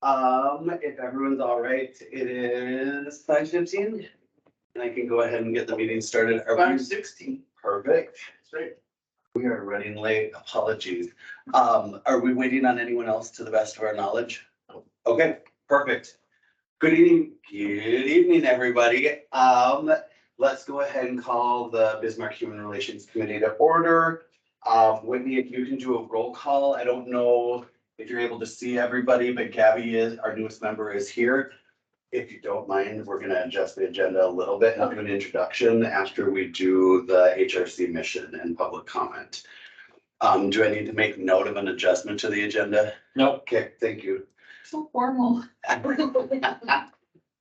If everyone's all right, it is 5:15. And I can go ahead and get the meeting started. Are we 5:16. perfect? That's right. We are running late. Apologies. Are we waiting on anyone else to the best of our knowledge? Okay, perfect. Good evening, everybody. Let's go ahead and call the Bismarck Human Relations Committee to order. Whitney, if you can do a roll call. I don't know if you're able to see everybody, but Gabby is, our newest member, is here. If you don't mind, we're gonna adjust the agenda a little bit and do an introduction after we do the HRC mission and public comment. Do I need to make note of an adjustment to the agenda? Nope. Okay, thank you. So formal.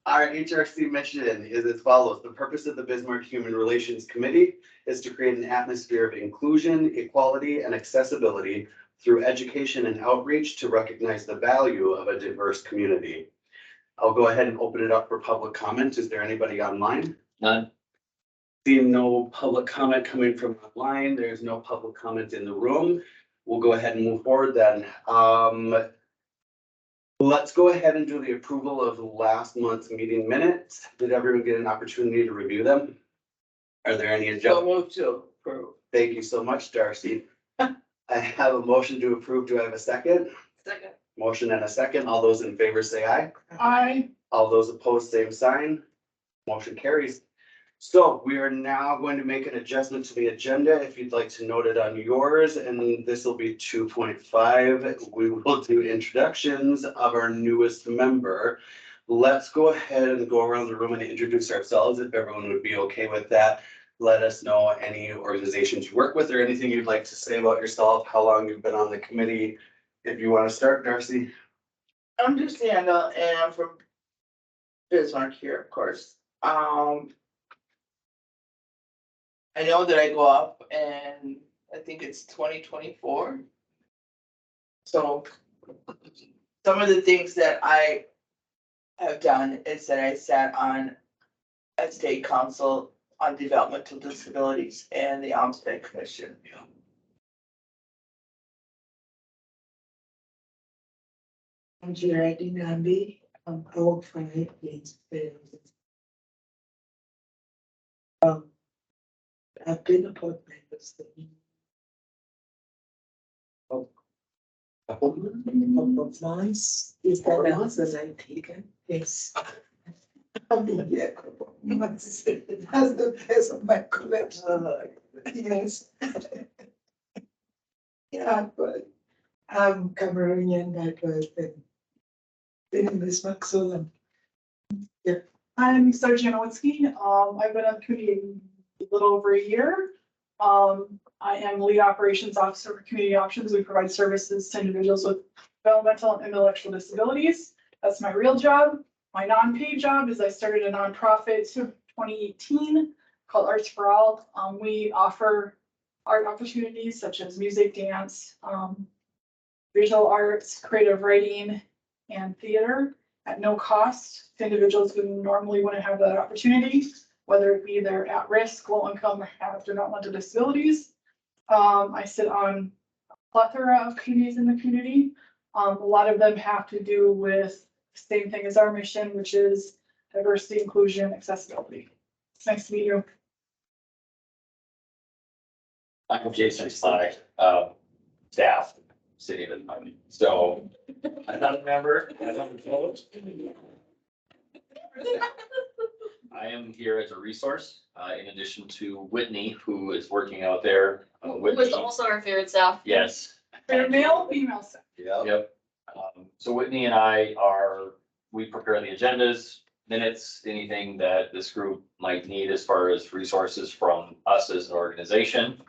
Our HRC mission is as follows. The purpose of the Bismarck Human Relations Committee is to create an atmosphere of inclusion, equality, and accessibility through education and outreach to recognize the value of a diverse community. I'll go ahead and open it up for public comment. Is there anybody online? None. Seeing no public comment coming from online, there's no public comment in the room. We'll go ahead and move forward then. Let's go ahead and do the approval of last month's meeting minutes. Did everyone get an opportunity to review them? Are there any So adjustments? move to approve. Thank you so much, Darcy. I have a motion to approve. Do I have a second? Second. Motion and a second. All those in favor say aye. I. All those opposed, same sign. Motion carries. So we are now going to make an adjustment to the agenda. If you'd like to note it on yours, and this will be 2.5. We will do introductions of our newest member. Let's go ahead and go around the room and introduce ourselves. If everyone would be okay with that, let us know any organizations you work with or anything you'd like to say about yourself, how long you've been on the committee. If you want to start, Darcy. I'm just Anna and I'm from Bismarck here, of course. I know that I go up and I think it's 2024. So some of the things that I have done is that I sat on a state council on developmental disabilities and the Olmsted Commission. I'm Geraldine Nambi. I work for Netflix. I've been a board member since couple of months. Is that I was a 19? Yes. I've been here a couple of months. That's the best of my collection. Yes. Yeah, but I'm Cameroonian by birth and been in Bismarck so long. Yeah. I'm Sarah Janowski. I've been on the committee a little over a year. I am lead operations officer for Community Options. We provide services to individuals with developmental and intellectual disabilities. That's my real job. My non-paid job is I started a nonprofit in 2018 called Arts for All. We offer art opportunities such as music, dance, visual arts, creative writing, and theater at no cost to individuals who normally wouldn't have that opportunity, whether it be they're at risk, low income, or have developmental disabilities. I sit on a plethora of committees in the community. A lot of them have to do with the same thing as our mission, which is diversity, inclusion, accessibility. It's nice to meet you. I'm Jason Sonic, staff, city of Edmonton. So I'm not a member, I'm not opposed. I am here as a resource, in addition to Whitney, who is working out there. Who was also our favorite staff. Yes. They're male, female. Yeah. Yep. So Whitney and I we prepare the agendas, minutes, anything that this group might need as far as resources from us as an organization.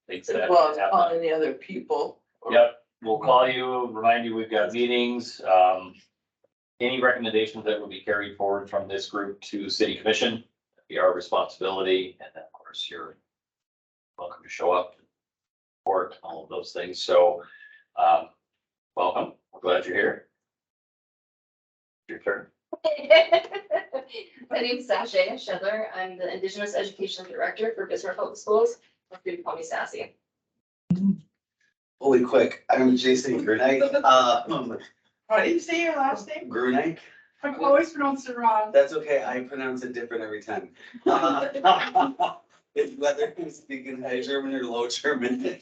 Things As that well as happen. calling the other people. Yep, we'll call you, remind you we've got meetings. Any recommendations that would be carried forward from this group to city commission, be our responsibility. And then, of course, you're welcome to show up, support all of those things. So, welcome. We're glad you're here. Your turn. My name is Sasha Shedler. I'm the Indigenous Education Director for Bismarck Public Schools. You can call me Sassy. Holy quick, I'm Jason Grenite. How do you say your last name? Grunike. I've always pronounced it wrong. That's okay, I pronounce it different every time. It's whether I'm speaking High German or Low German.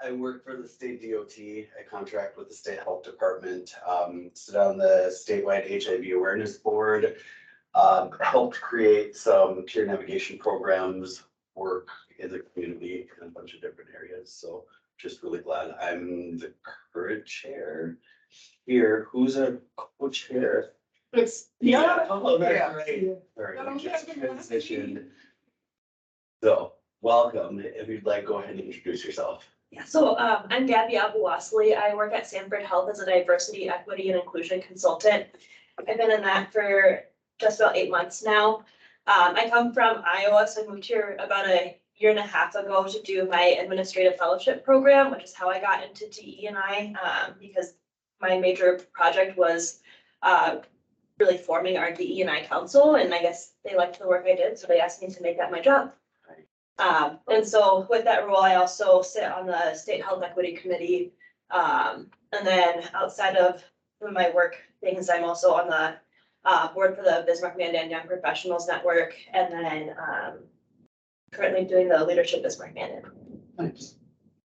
I work for the state DOT, I contract with the state health department, sit on the statewide HIV awareness board. Helped create some peer navigation programs, work in the community in a bunch of different areas, so just really glad I'm the current chair here. Who's a co-chair? It's, Oh, that's Yeah. right. Sorry, I don't we just have a last transitioned. So, welcome. If you'd like, go ahead and introduce yourself. Yeah, so I'm Gabby Abu-Wasley. I work at Sanford Health as a diversity, equity, and inclusion consultant. I've been in that for just about 8 months now. I come from Iowa, so I moved here about a year and a half ago to do my administrative fellowship program, which is how I got into DE&I, because my major project was really forming our DE&I council, and I guess they liked the work I did, so they asked me to make that my job. And so with that role, I also sit on the State Health Equity Committee. And then outside of some of my work things, I'm also on the board for the Bismarck Mandan Young Professionals Network, and then currently doing the Leadership Bismarck Mandan. Nice.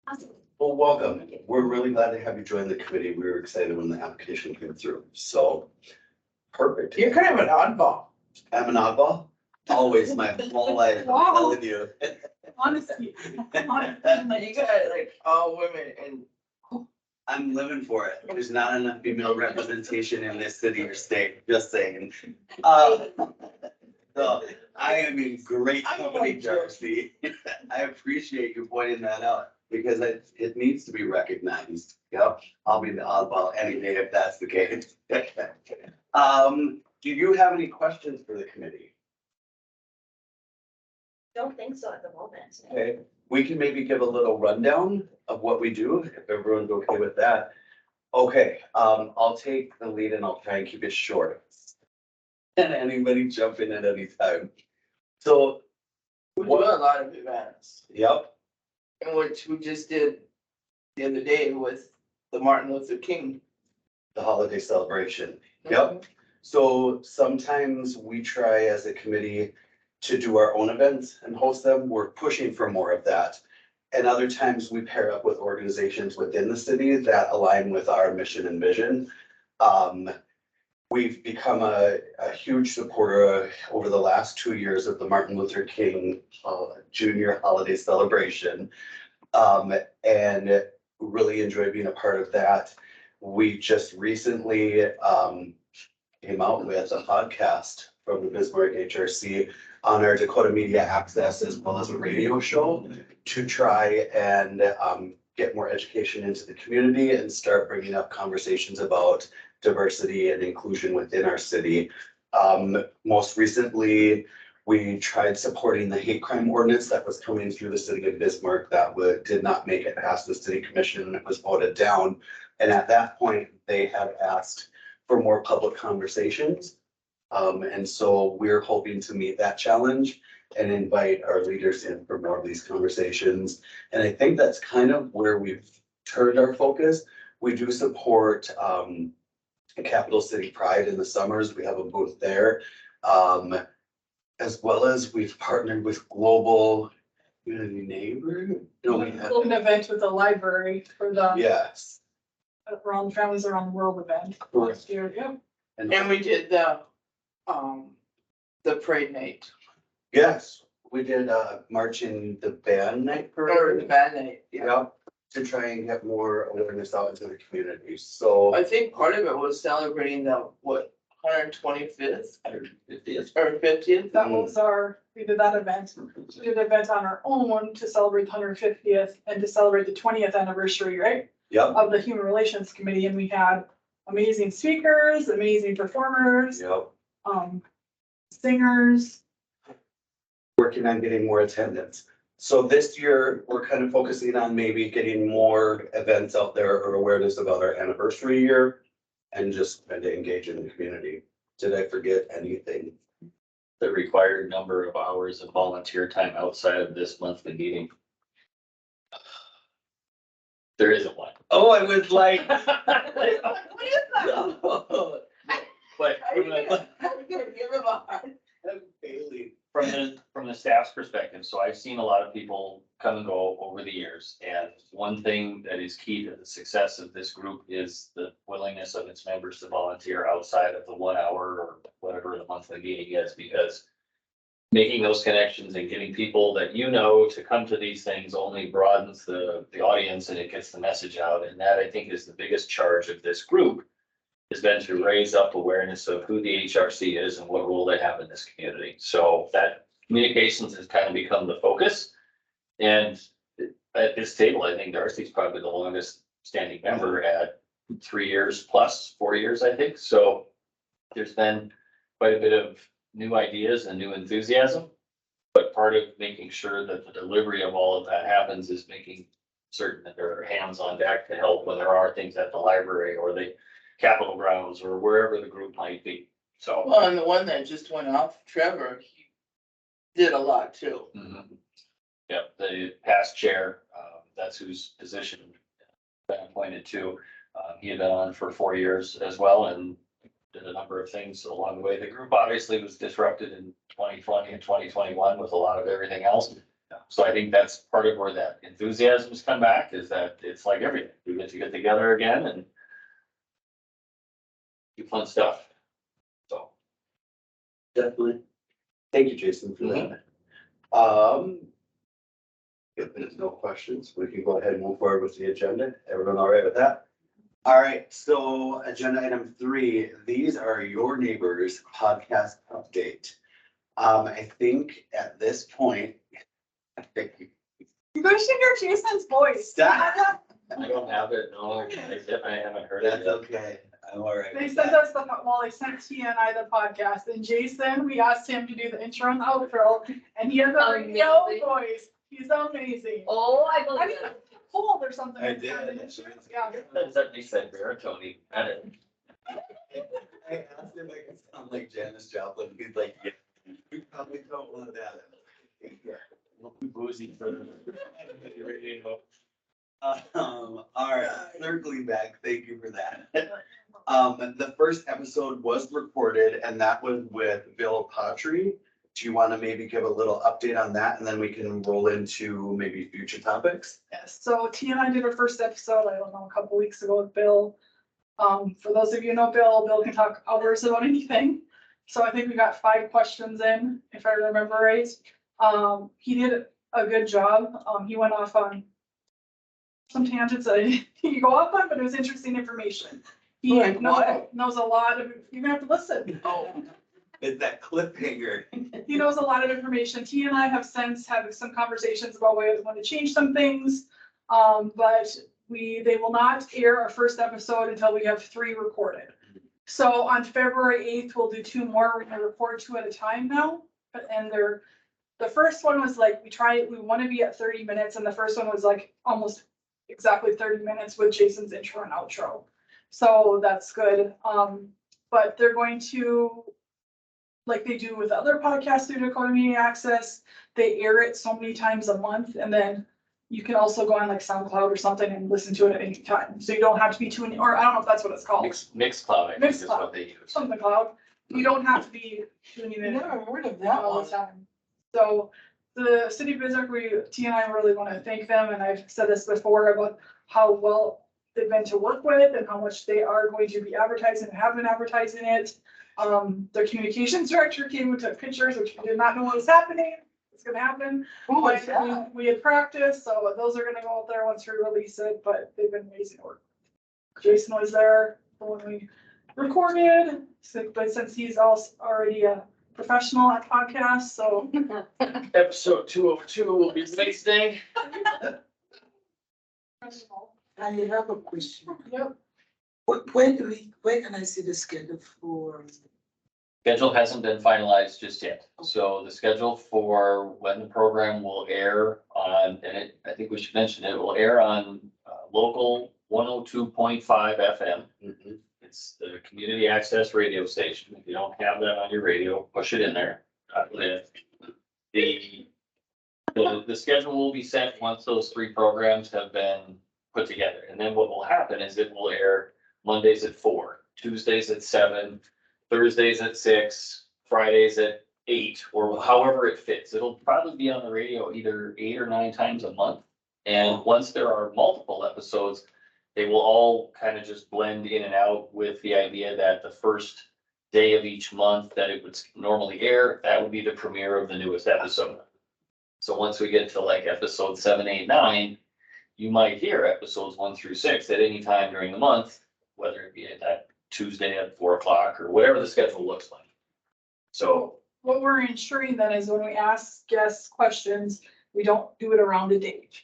Awesome. Well, welcome. We're really glad to have you join the committee. We were excited when the application came through, so. Perfect. You're kind of an oddball. I'm an oddball, always my whole life, I'm Wow. telling you. Honestly. You got like all women and I'm living for it. There's not enough female representation in this city or state, just saying. So I am in great company, Darcy. I appreciate you pointing that out because it needs to be recognized. Yep, I'll be the oddball any day if that's the case. Do you have any questions for the committee? Don't think so at the moment. Okay, we can maybe give a little rundown of what we do, if everyone's okay with that. Okay, I'll take the lead and I'll try and keep it short. And anybody jump in at any time. So, we do a lot of events. yep, And which we just did the other day with the Martin Luther King. the holiday celebration. Yep. So sometimes we try as a committee to do our own events and host them. We're pushing for more of that. And other times we pair up with organizations within the city that align with our mission and vision. We've become a huge supporter over the last 2 years of the Martin Luther King Junior Holiday Celebration. And really enjoy being a part of that. We just recently came out with a podcast from the Bismarck HRC on our Dakota Media Access as well as a radio show to try and get more education into the community and start bringing up conversations about diversity and inclusion within our city. Most recently, we tried supporting the hate crime ordinance that was coming through the city of Bismarck that did not make it past the city commission and it was voted down. And at that point, they had asked for more public conversations. And so we're hoping to meet that challenge and invite our leaders in for more of these conversations. And I think that's kind of where we've turned our focus. We do support Capital City Pride in the summers. We have a booth there. As well as we've partnered with Global Community Neighbor. No, we have, An event with the library for the yes. around Families Around the World event last year, yep. And we did the parade night, Yes, we did marching the band night or parade. the band night, yeah. Yeah, to try and get more awareness out into the community, so. I think part of it was celebrating the, 125th or 50th? That was we did that event. We did an event on our own to celebrate the 150th and to celebrate the 20th anniversary, right? Yep, Of the Human Relations Committee, and we had amazing speakers, amazing performers, yep, singers. working on getting more attendance. So this year, we're kind of focusing on maybe getting more events out there or awareness about our anniversary year. And just trying to engage in the community. Did I forget anything? The required number of hours of volunteer time outside of this monthly meeting. There isn't one. Oh, I was like. What is that? But How are you gonna give him a hard? I'm failing. from the staff's perspective, so I've seen a lot of people come and go over the years. And one thing that is key to the success of this group is the willingness of its members to volunteer outside of the 1 hour or whatever the monthly meeting is, because making those connections and getting people that you know to come to these things only broadens the audience and it gets the message out. And that, I think, is the biggest charge of this group, has been to raise up awareness of who the HRC is and what role they have in this community. So that communications has kind of become the focus. And at this table, I think Darcy's probably the longest standing member at 3 years plus, 4 years, I think. So there's been quite a bit of new ideas and new enthusiasm. But part of making sure that the delivery of all of that happens is making certain that there are hands on deck to help when there are things at the library or the Capitol grounds or wherever the group might be. So. Well, and the one that just went off, Trevor, he did a lot too. Mhm. Yep, the past chair, that's whose position been appointed to. He had been on for 4 years as well and did a number of things along the way. The group obviously was disrupted in 2020 and 2021 with a lot of everything else. So I think that's part of where that enthusiasm's come back, is that it's like everything. We get to get together again and do fun stuff. So. Definitely. Thank you, Jason, for that. If there's no questions, we can go ahead and move forward with the agenda. Everyone all right with that? All right, so agenda item 3, these are your neighbors podcast update. I think at this point. You guys should hear Jason's voice. Stop. I don't have it, no, I haven't heard it. That's okay. I'm all right. They with sent that. us they sent Tia and I the podcast, and Jason, we asked him to do the intro and the outro, and he has a radio Amazing. voice. He's amazing. Oh, I I believe mean, it. cold or something. I it's kind of did. insurance, Yeah. That he said baritone, he had it. I asked him if I could sound like Janis Joplin. He's like, yeah, we probably don't want that. Yeah. We'll be boozy for the radio. All right, circling back, thank you for that. The first episode was recorded and that was with Bill Patry. Do you want to maybe give a little update on that and then we can roll into maybe future topics? Yes, so Tia and I did our first episode, I don't know, a couple weeks ago with Bill. For those of you who know Bill can talk hours about anything. So I think we got 5 questions in, if I remember right. He did a good job. He went off on some tangents that he go off on, but it was interesting information. He Like what? knows a lot of, you're gonna have to listen. Oh, It's that cliffhanger. He knows a lot of information. Tia and I have since had some conversations about why we want to change some things. But they will not air our first episode until we have 3 recorded. So on February 8th, we'll do 2 more. We're gonna record 2 at a time now. And the first one was like, we want to be at 30 minutes, and the first one was like almost exactly 30 minutes with Jason's intro and outro. So that's good. But they're going to, like they do with other podcasts through Dakota Media Access, they air it so many times a month, and then you can also go on like SoundCloud or something and listen to it at any time. So you don't have to be tuning, or I don't know if that's what it's called, Mixcloud, I think is Mixcloud. what they use. something cloud. You don't have to be tuning in never heard of that all one. the time. So the city of Bismarck, Tia and I really want to thank them, and I've said this before about how well they've been to work with and how much they are going to be advertising and have been advertising it. Their communications director came and took pictures, which we did not know what was happening. It's gonna happen. Who was But that? we had practiced, so those are gonna go out there once we release it, but they've been amazing work. Jason was there when we recorded, but since he's also already a professional at podcasts, so. Episode 202 will be Wednesday. I have a question. Yep. Where can I see the schedule for? Schedule hasn't been finalized just yet. So the schedule for when the program will air on, I think we should mention it will air on local 102.5 FM. Mhm. It's the community access radio station. If you don't have that on your radio, push it in there. The schedule will be sent once those 3 programs have been put together. And then what will happen is it will air Mondays at 4, Tuesdays at 7, Thursdays at 6, Fridays at 8, or however it fits. It'll probably be on the radio either 8 or 9 times a month. And once there are multiple episodes, they will all kind of just blend in and out with the idea that the first day of each month that it would normally air, that would be the premiere of the newest episode. So once we get to like episode 7, 8, 9, you might hear episodes 1 through 6 at any time during the month, whether it be at that Tuesday at 4 o'clock or whatever the schedule looks like. So What we're ensuring then is when we ask guests questions, we don't do it around a date.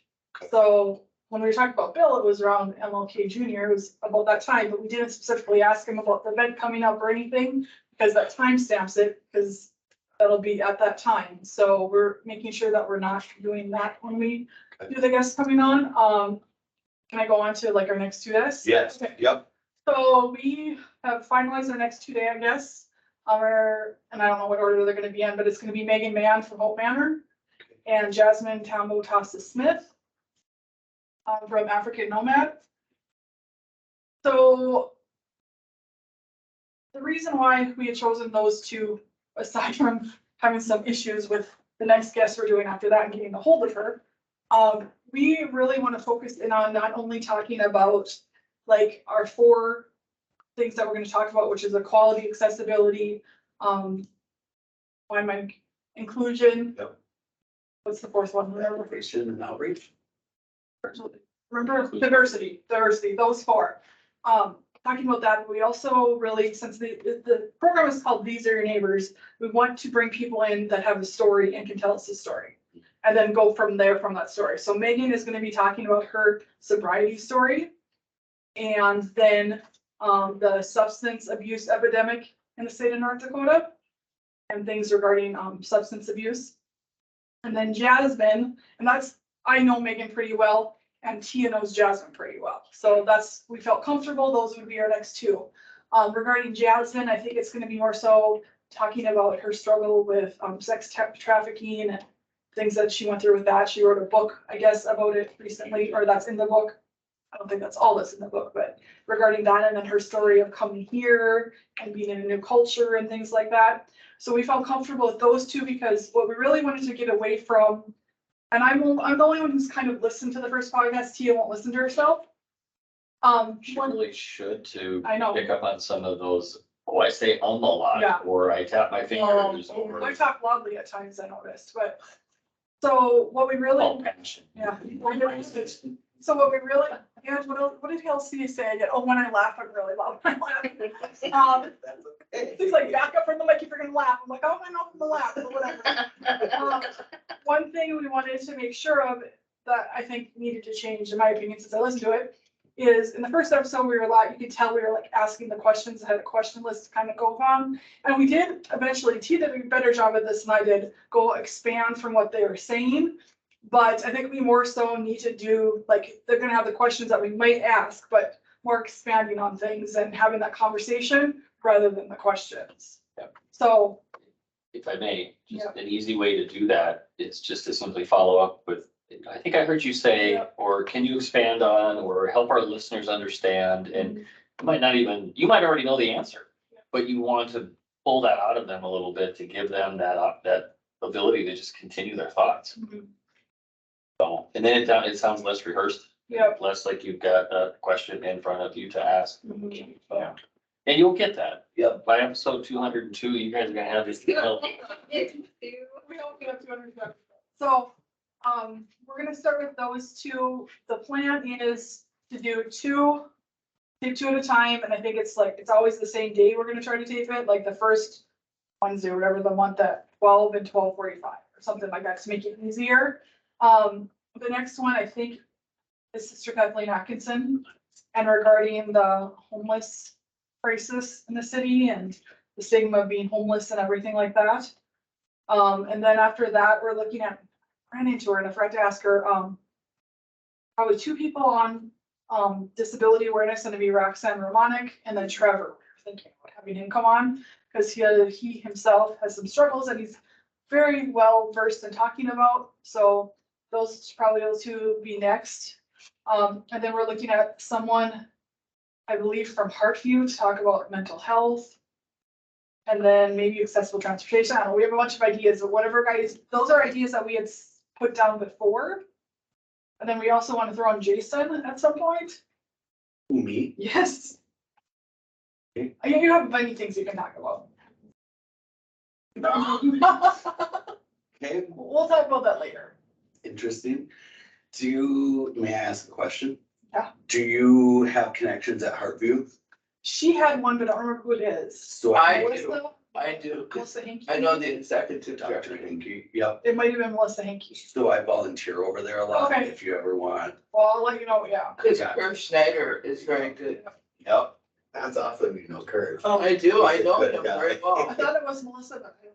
So when we were talking about Bill, it was around MLK Junior, it was about that time, but we didn't specifically ask him about the event coming up or anything, because that time stamps it, because that'll be at that time. So we're making sure that we're not doing that when we do the guests coming on. Can I go on to like our next 2 days? Yes, Okay. yep. So we have finalized our next 2 day, I guess. And I don't know what order they're gonna be in, but it's gonna be Megan Mann from Hope Manor and Jasmine Tambo-Tassa Smith from African Nomad. So the reason why we had chosen those two, aside from having some issues with the next guest we're doing after that and getting a hold of her, we really want to focus in on not only talking about like our 4 things that we're going to talk about, which is equality, accessibility, inclusion. Yep. What's the 4th one? Innovation and outreach. Remember diversity, those 4. Talking about that, we also really, since the program is called These Are Your Neighbors, we want to bring people in that have a story and can tell us a story. And then go from there from that story. So Megan is going to be talking about her sobriety story. And then the substance abuse epidemic in the state of North Dakota. And things regarding substance abuse. And then Jasmine, and I know Megan pretty well. And Tia knows Jasmine pretty well. So we felt comfortable. Those would be our next 2. Regarding Jasmine, I think it's going to be more so talking about her struggle with sex trafficking and things that she went through with that. She wrote a book, I guess, about it recently, or that's in the book. I don't think that's all that's in the book, but regarding that and then her story of coming here and being in a new culture and things like that. So we felt comfortable with those 2 because what we really wanted to get away from, and I'm the only one who's kind of listened to the first podcast. Tia won't listen to herself. she really should to I know. pick up on some of those, oh, I say a lot, Yeah. or I tap my fingers, or I talk loudly at times, I noticed, but. So what we really. all passion. Yeah. So what we really, yeah, what did Halsey say again? Oh, when I laugh, I'm really loud. When I laugh. He's like, back up from the mic if you're gonna laugh. I'm like, oh, I'm not gonna laugh, but whatever. One thing we wanted to make sure of that I think needed to change, in my opinion, since I listened to it, is in the first episode, you could tell we were like asking the questions, had a question list to kind of go on. And we did eventually, T did a better job at this than I did, go expand from what they were saying. But I think we more so need to do, like, they're gonna have the questions that we might ask, but more expanding on things and having that conversation rather than the questions. Yep. So, If I may, just Yeah. an easy way to do that is just to simply follow up with, I think I heard you say, Yep. or can you expand on, or help our listeners understand, and you might already know the answer, but you want to pull that out of them a little bit to give them that ability to just continue their thoughts. Mhm. So, and then it sounds less rehearsed. Yep. Less like you've got a question in front of you to ask. Mhm. So, and you'll get that. Yep. By episode 202, you guys are gonna have this. We don't get up to 100. So, we're gonna start with those 2. The plan is to do 2 at a time, and I think it's always the same day we're gonna try to tape it, like the first Wednesday or whatever, the month at 12 and 12:45 or something like that to make it easier. The next one, I think, is Sister Kathleen Atkinson, and regarding the homeless crisis in the city and the stigma of being homeless and everything like that. And then after that, we're looking at, ran into her and I forgot to ask her, probably 2 people on disability awareness, and to be Roxanne Romanek and then Trevor. We're thinking about having him come on because he himself has some struggles and he's very well versed in talking about. So those 2 be next. And then we're looking at someone, I believe from Hartview to talk about mental health. And then maybe accessible transportation. I don't know, we have a bunch of ideas, but whatever guys, those are ideas that we had put down before. And then we also want to throw in Jason at some point. Who, me? Yes. Okay. You have many things you can talk about. Okay, We'll talk about that later. interesting. May I ask a question? Yeah. Do you have connections at Hartview? She had one, but I don't remember who it is. So I Melissa? do. I do. Melissa Hinkie? I know the executive Dr. director. Hinkie, yep. It might have been Melissa Hinkie. So I volunteer over there a lot Okay. if you ever want. Well, I'll let you know, yeah. Cause Yeah. Kurt Schneider is very good. Yep. That's awesome, you know, Kurt. Oh, I do. I He's a know good him guy. very I well. thought it was Melissa, but I don't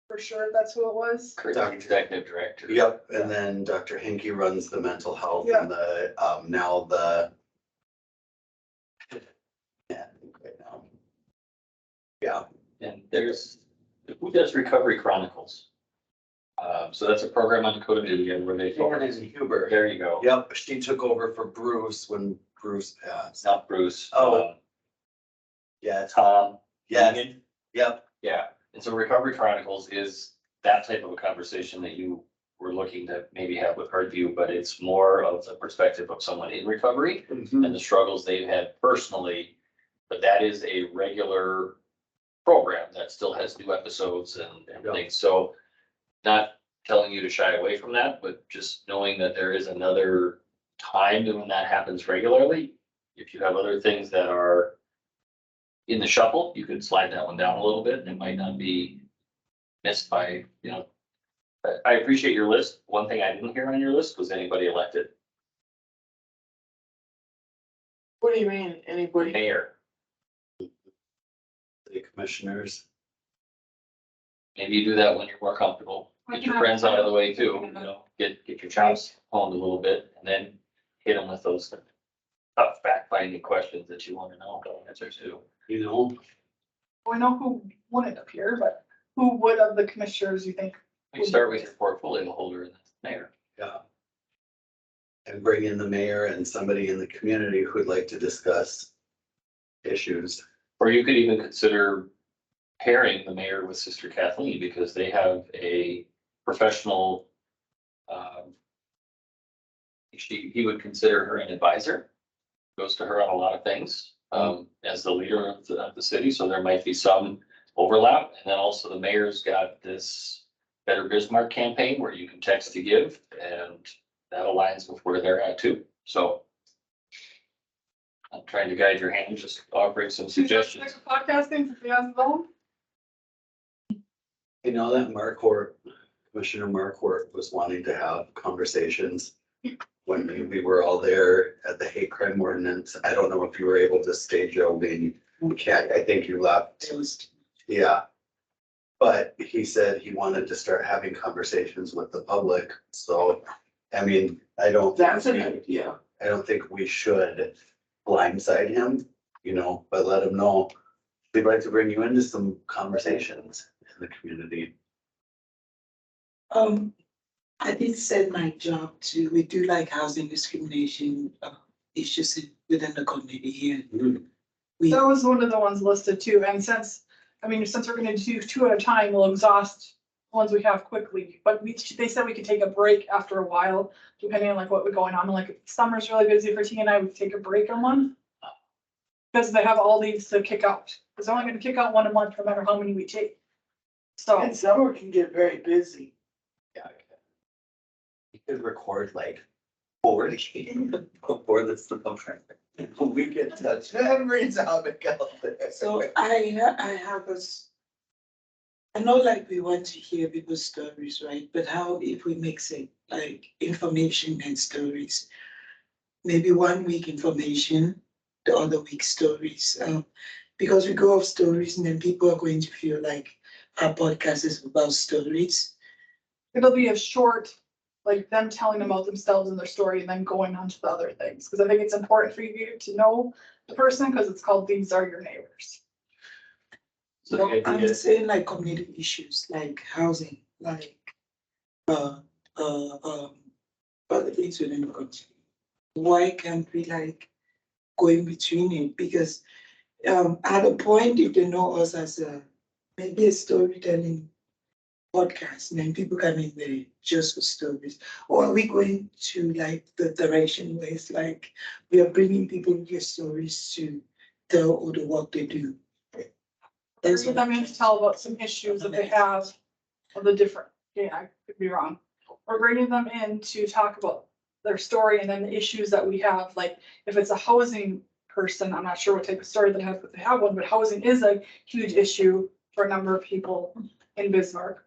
for sure that's who it was. Kurt's executive director. Yep, and then Dr. Hinkie runs the mental health Yeah. and the, now the. Yeah, I think right now. Yeah, And there's, who does Recovery Chronicles? So that's a program on Dakota Media where they Shannon focus. Huber. There you go. Yep, she took over for Bruce when Bruce passed. Not Bruce. Oh. Yeah, Tom. yeah, Egan. yep, Yeah, and so Recovery Chronicles is that type of a conversation that you were looking to maybe have with Hartview, but it's more of the perspective of someone in recovery and the struggles they've had personally. But that is a regular program that still has new episodes and everything, so not telling you to shy away from that, but just knowing that there is another time when that happens regularly. If you have other things that are in the shuffle, you could slide that one down a little bit and it might not be missed by, you know. I appreciate your list. One thing I didn't hear on your list was anybody elected What do you mean, anybody? mayor. the commissioners. Maybe you do that when you're more comfortable. Get your friends out of the way too, you know, get your chops honed a little bit and then hit them with those tough fact-finding questions that you want to know the answers to. You know, We know who wouldn't appear, but who would of the commissioners you think? We start with your portfolio holder and the mayor. yeah. And bring in the mayor and somebody in the community who'd like to discuss issues. Or you could even consider pairing the mayor with Sister Kathleen because they have a professional. He would consider her an advisor, goes to her on a lot of things, as the leader of the city, so there might be some overlap. And then also the mayor's got this Better Bismarck campaign where you can text to give, and that aligns with where they're at too, so. I'm trying to guide your hand, just offering some suggestions. Podcasting, if you ask them. You know that Commissioner Marquardt was wanting to have conversations when we were all there at the hate crime ordinance. I don't know if you were able to stay, Joe, I think you left. It was, Yeah. But he said he wanted to start having conversations with the public, so, I mean, That's an idea. I don't think we should blindside him, you know, but let him know. We'd like to bring you into some conversations in the community. I did set my job to, we do like housing discrimination issues within the community and we, That was one of the ones listed too, and since we're gonna do two at a time, we'll exhaust ones we have quickly, but they said we could take a break after a while, depending on like what was going on, like if summer's really busy for T and I, we take a break on one. Because they have all these to kick out, because they're only gonna kick out one a month, no matter how many we take. So, And summer can get very busy. Yeah. You could record like 40 before the summer. We get touched every topic out there. so I have I know like we want to hear people's stories, right? But how if we mix it like information and stories? Maybe 1 week information, the other week stories. Because we go off stories and then people are going to feel like our podcast is about stories. it'll be a short, like them telling about themselves and their story and then going on to the other things, because I think it's important for you to know the person, because it's called These Are Your Neighbors. So the idea I'm is, saying like community issues, like housing, like, other things within the country. why can't we like go in between it? Because at a point, if they know us as maybe a storytelling podcast, and then people come in there just for stories, or are we going to like the direction where it's like we are bringing people their stories to tell all the work they do? That's Bring what them in to tell about some issues that they have of the different, yeah, I could be wrong. We're bringing them in to talk about their story and then the issues that we have, like if it's a housing person, I'm not sure what type of story they have, but they have one, but housing is a huge issue for a number of people in Bismarck.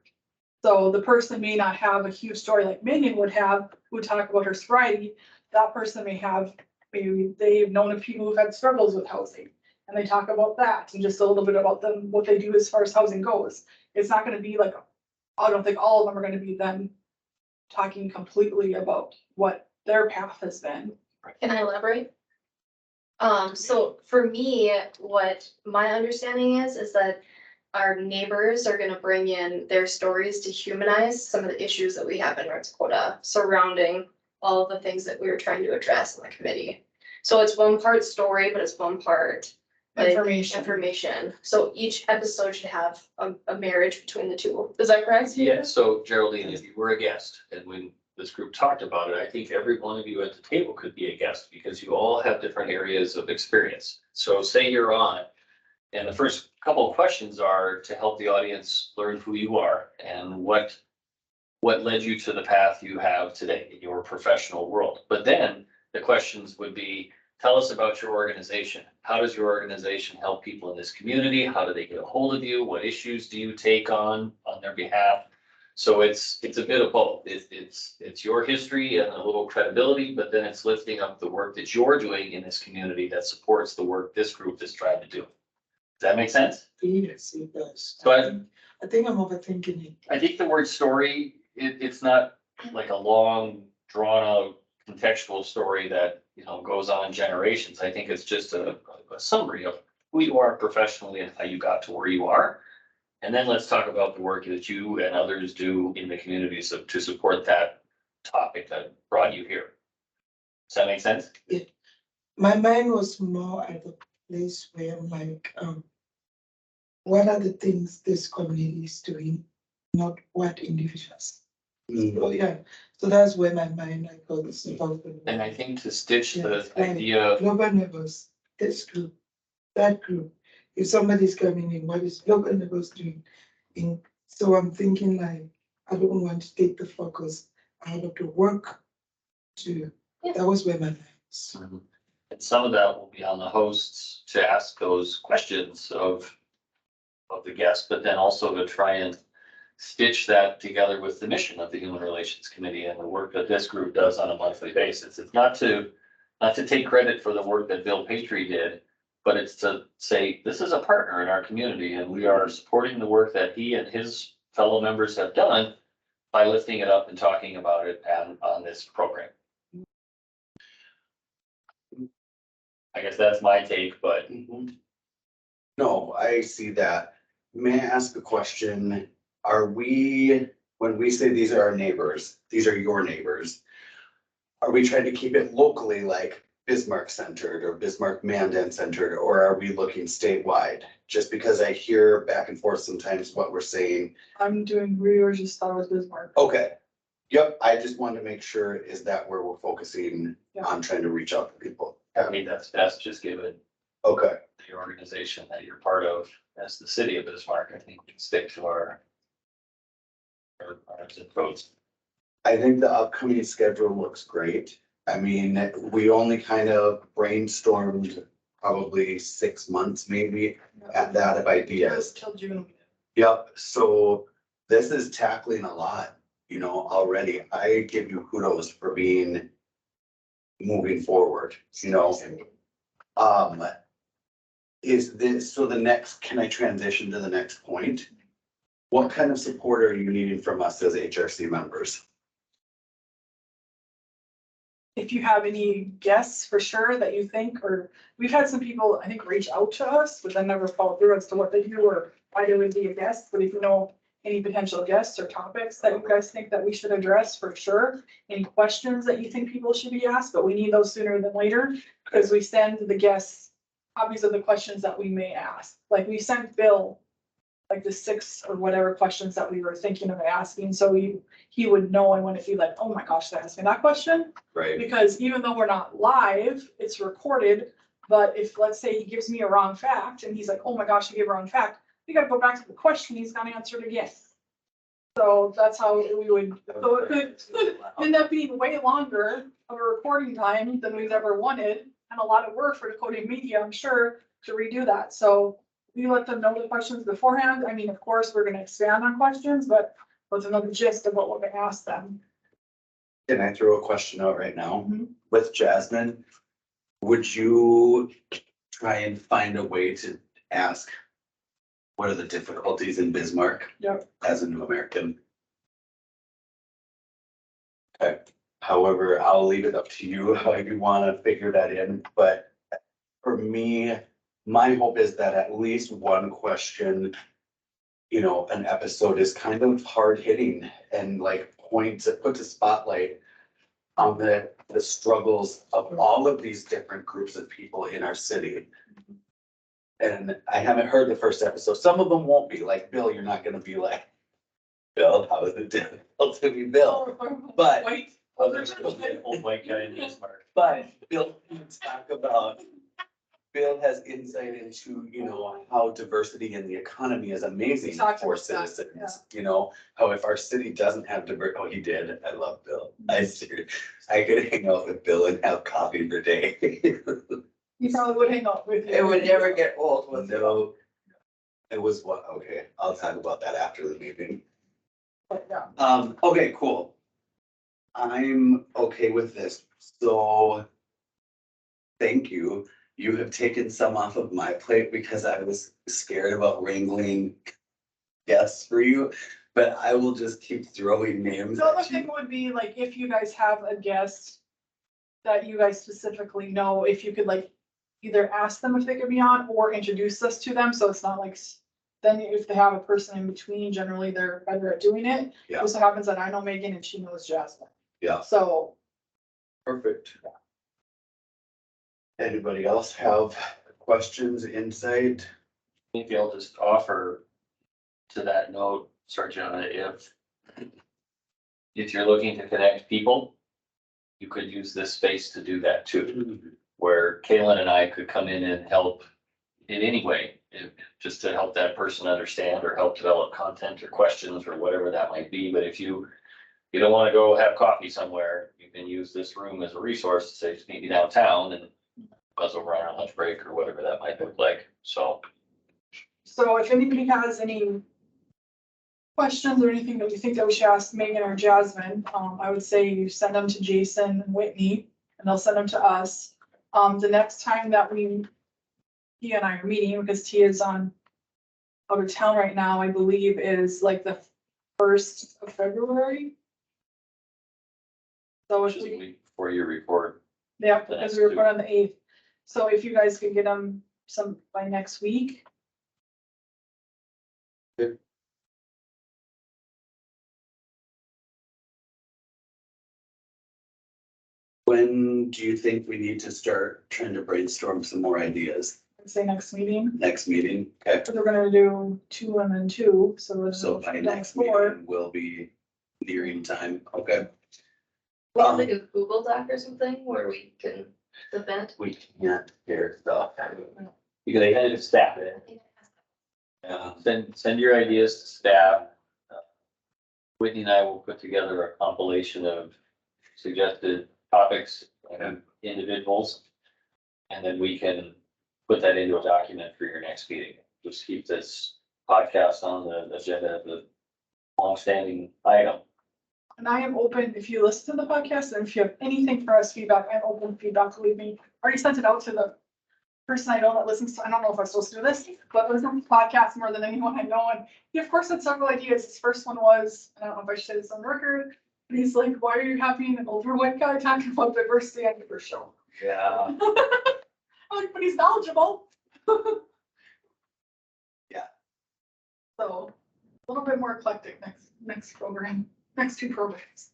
So the person may not have a huge story like Megan would have, who would talk about her sobriety. That person may have, maybe they've known of people who've had struggles with housing. And they talk about that and just a little bit about them, what they do as far as housing goes. It's not gonna be like, I don't think all of them are gonna be them talking completely about what their path has been. Can I elaborate? So for me, what my understanding is that our neighbors are gonna bring in their stories to humanize some of the issues that we have in North Dakota surrounding all of the things that we were trying to address in the committee. So it's one part story, but it's one part like, information. So each episode should have a marriage between the two. Is that correct? Yeah, so Geraldine, if you were a guest, and when this group talked about it, I think every one of you at the table could be a guest, because you all have different areas of experience. So say you're on, and the first couple of questions are to help the audience learn who you are and what led you to the path you have today in your professional world. But then the questions would be, tell us about your organization. How does your organization help people in this community? How do they get a hold of you? What issues do you take on their behalf? So it's a bit of both. It's your history and a little credibility, but then it's lifting up the work that you're doing in this community that supports the work this group is trying to do. Does that make sense? Yes, it does. So I think I'm overthinking it. I think the word story, it's not like a long, drawn out contextual story that, you know, goes on generations. I think it's just a summary of who you are professionally and how you got to where you are. And then let's talk about the work that you and others do in the community to support that topic that brought you here. Does that make sense? My mind was more at the place where I'm like, what are the things this community is doing, not what individuals. So yeah, so that's where my mind like goes about. And I think to stitch the Yes, like idea, global neighbors, this group, that group. If somebody's coming in, what is global neighbors doing? So I'm thinking like, I don't want to take the focus out of the work to, Yeah. that was where my mind was. and some of that will be on the hosts to ask those questions of the guests, but then also to try and stitch that together with the mission of the Human Relations Committee and the work that this group does on a monthly basis. It's not to take credit for the work that Bill Patry did, but it's to say, this is a partner in our community and we are supporting the work that he and his fellow members have done by lifting it up and talking about it on this program. I guess that's my take, but No, I see that. May I ask a question? Are we, when we say these are our neighbors, these are your neighbors, are we trying to keep it locally like Bismarck centered or Bismarck Mandan centered, or are we looking statewide? Just because I hear back and forth sometimes what we're saying. I'm doing, we were just thought it was Bismarck. Okay. Yep, I just wanted to make sure, is that where we're focusing Yeah. on trying to reach out to people? I mean, that's best just given Okay, the organization that you're part of as the city of Bismarck. I think we can stick to our zip codes. I think the upcoming schedule looks great. I mean, we only kind of brainstormed probably 6 months maybe at that of ideas. Till June. Yep, so this is tackling a lot, you know, already. I give you kudos for being moving forward, you know. Is this, so the next, can I transition to the next point? What kind of support are you needing from us as HRC members? If you have any guests for sure that you think, or we've had some people, I think, reach out to us, but then never follow through as to what they do or why they would be a guest. But if you know any potential guests or topics that you guys think that we should address for sure. Any questions that you think people should be asked, but we need those sooner than later, because we send the guests copies of the questions that we may ask. Like we sent Bill like the 6 or whatever questions that we were thinking of asking, so he would know and wouldn't be like, oh my gosh, they asked me that question. Right. Because even though we're not live, it's recorded, but if, let's say he gives me a wrong fact and he's like, oh my gosh, you gave a wrong fact, we gotta go back to the question, he's gotta answer it again. So that's how we would, so it could end up being way longer of a recording time than we've ever wanted, and a lot of work for Dakota Media, I'm sure, to redo that, so we let them know the questions beforehand. I mean, of course, we're gonna expand on questions, but let them know the gist of what we're gonna ask them. Can I throw a question out right now? Mhm. With Jasmine, would you try and find a way to ask, what are the difficulties in Bismarck? Yep. As a new American? Okay, however, I'll leave it up to you how you wanna figure that in, but for me, my hope is that at least one question, you know, an episode is kind of hard hitting and like puts a spotlight on the struggles of all of these different groups of people in our city. And I haven't heard the first episode. Some of them won't be like, Bill, you're not gonna be like, Bill, how is it difficult to be Bill? But- Wait. Old white guy in Bismarck. But Bill can talk about, Bill has insight into, you know, how diversity in the economy is amazing Talked for about that, citizens. You know, how if our city doesn't have oh, he did. I love Bill. I could hang out with Bill and have coffee every day. You probably would hang out with you. It would never get old with it. No. It was what, okay, I'll talk about that after the meeting. But yeah. Okay, cool. I'm okay with this, so. Thank you. You have taken some off of my plate because I was scared about wrangling guests for you, but I will just keep throwing names The other at thing you. would be like, if you guys have a guest that you guys specifically know, if you could like either ask them if they could be on or introduce us to them, so it's not like, then if they have a person in between, generally they're better at doing it. Yeah. It so happens that I know Megan and she knows Jasmine, Yeah, so. perfect. Anybody else have questions, insight? Maybe I'll just offer to that note, Sergeant, if you're looking to connect people, you could use this space to do that too, where Kaylin and I could come in and help in any way, just to help that person understand or help develop content or questions or whatever that might be. But if you don't want to go have coffee somewhere, you can use this room as a resource to say, just meet me downtown and buzz over on our lunch break or whatever that might look like. So So if anybody has any questions or anything that you think that we should ask Megan or Jasmine, I would say you send them to Jason and Whitney, and they'll send them to us. The next time that he and I are meeting, because T is on out of town right now, I believe is like the 1st of February. So if just a we, week before you report. yeah, because we report on the 8th. So if you guys could get them some by next week. When do you think we need to start trying to brainstorm some more ideas? I'd say next meeting, Next meeting? Okay, because we're gonna do 2 and then 2, so. so by that's next 4. meeting, we'll be nearing time. Okay. We have like a Google Doc or something where we can submit. We can't hear stuff. You can send it to staff. Yeah. Send your ideas to staff. Whitney and I will put together a compilation of suggested topics and individuals. And then we can put that into a document for your next meeting. Just keep this podcast on the agenda as a longstanding item. And I am open, if you listen to the podcast, and if you have anything for us feedback, I'm open to feedback, believe me. I already sent it out to the person I know that listens to, I don't know if I'm supposed to do this, but listens to podcasts more than anyone I know. And he of course had several ideas. His first one was, I don't know if I should say this on record, but he's like, why are you having an older white guy talking about diversity on your show? Yeah. I'm like, but he's knowledgeable. Yeah. So, little bit more eclectic next program, next two programs.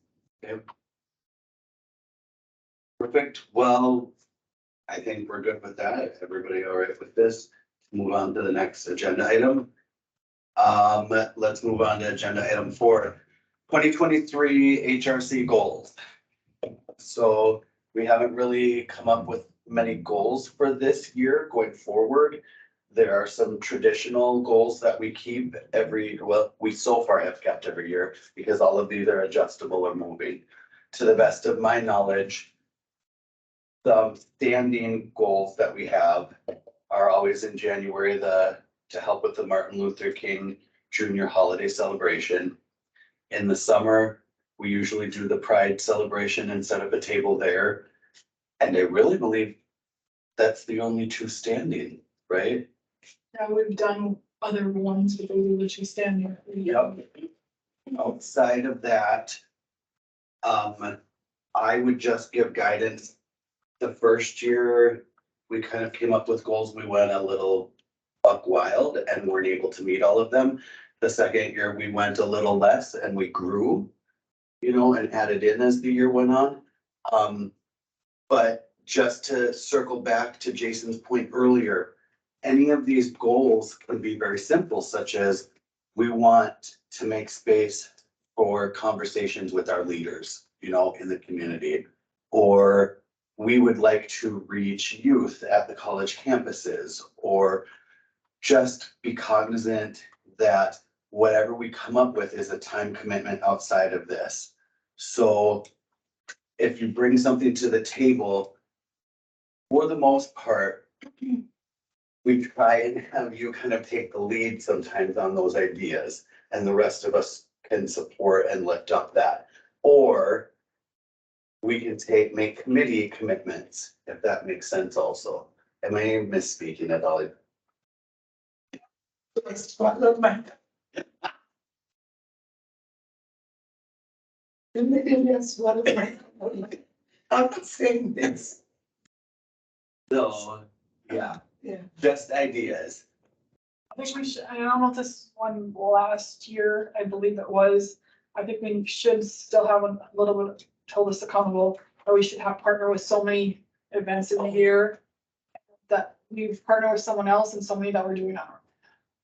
Perfect. Well, I think we're good with that. If everybody all right with this, move on to the next agenda item. Let's move on to agenda item 4, 2023 HRC goals. So we haven't really come up with many goals for this year going forward. There are some traditional goals that we keep we so far have kept every year because all of these are adjustable or moving. To the best of my knowledge, the standing goals that we have are always in January, to help with the Martin Luther King Jr. holiday celebration. In the summer, we usually do the Pride celebration and set up a table there. And I really believe that's the only two standing, right? Yeah, we've done other ones, but those are the two standing. Yep. Outside of that, I would just give guidance. The first year, we kind of came up with goals. We went a little buck wild and weren't able to meet all of them. The second year, we went a little less and we grew, and added in as the year went on. But just to circle back to Jason's point earlier, any of these goals can be very simple, such as we want to make space for conversations with our leaders, in the community. Or we would like to reach youth at the college campuses, or just be cognizant that whatever we come up with is a time commitment outside of this. So if you bring something to the table, for the most part, we try and have you kind of take the lead sometimes on those ideas, and the rest of us can support and lift up that. Or we can make committee commitments, if that makes sense also. Am I misspeaking at all? It's one of my. Maybe that's one of my. I'm not saying this. So, yeah. Yeah. Just ideas. I think we should, I don't know if this one last year, I believe it was, I think we should still have a little bit, hold us accountable, or we should have partner with so many events in the year that we've partnered with someone else and so many that we're doing on our own.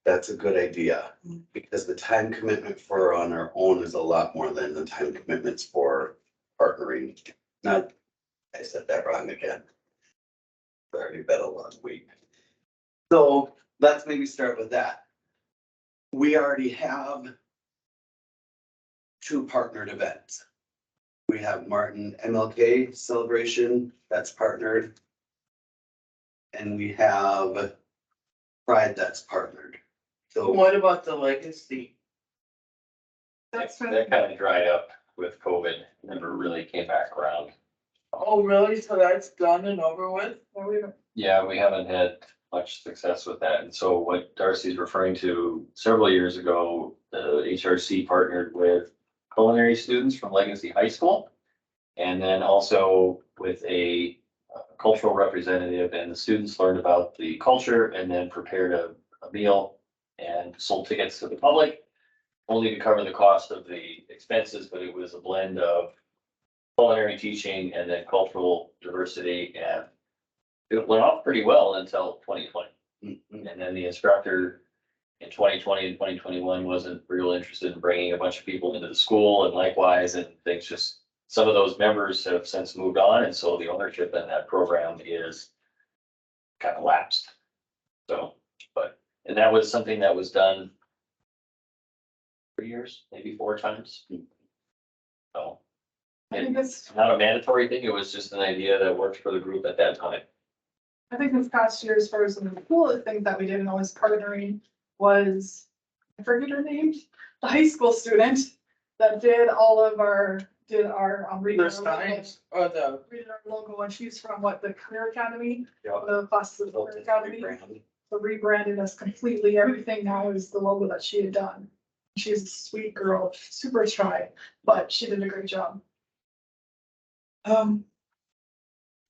That's a good idea, because the time commitment for on our own is a lot more than the time commitments for partnering. Not, I said that wrong again. It's already been a long week. So let's maybe start with that. We already have 2 partnered events. We have Martin MLK celebration that's partnered. And we have Pride that's partnered. So What about the legacy? That's That when, kind of dried up with COVID, never really came back around. Oh, really? So that's done and over with? Yeah, we haven't had much success with that. And so what Darcy's referring to, several years ago, the HRC partnered with culinary students from Legacy High School. And then also with a cultural representative, and the students learned about the culture and then prepared a meal and sold tickets to the public, only to cover the cost of the expenses, but it was a blend of culinary teaching and then cultural diversity, and it went off pretty well until 2020. And then the instructor in 2020 and 2021 wasn't real interested in bringing a bunch of people into the school, and likewise, and things just, some of those members have since moved on, and so the ownership in that program is kind of lapsed. So, and that was something that was done 3 years, maybe 4 times. So, I think this, not a mandatory thing, it was just an idea that worked for the group at that time. I think this past year, as far as the coolest things that we did and always partnering was, I forget her name, the high school student that did all of our, reading The signs or the, our logo, and she's from the Career Academy, Yeah. the classes of the Career Academy. So rebranded us completely. Everything now is the logo that she had done. She's a sweet girl, super shy, but she did a great job.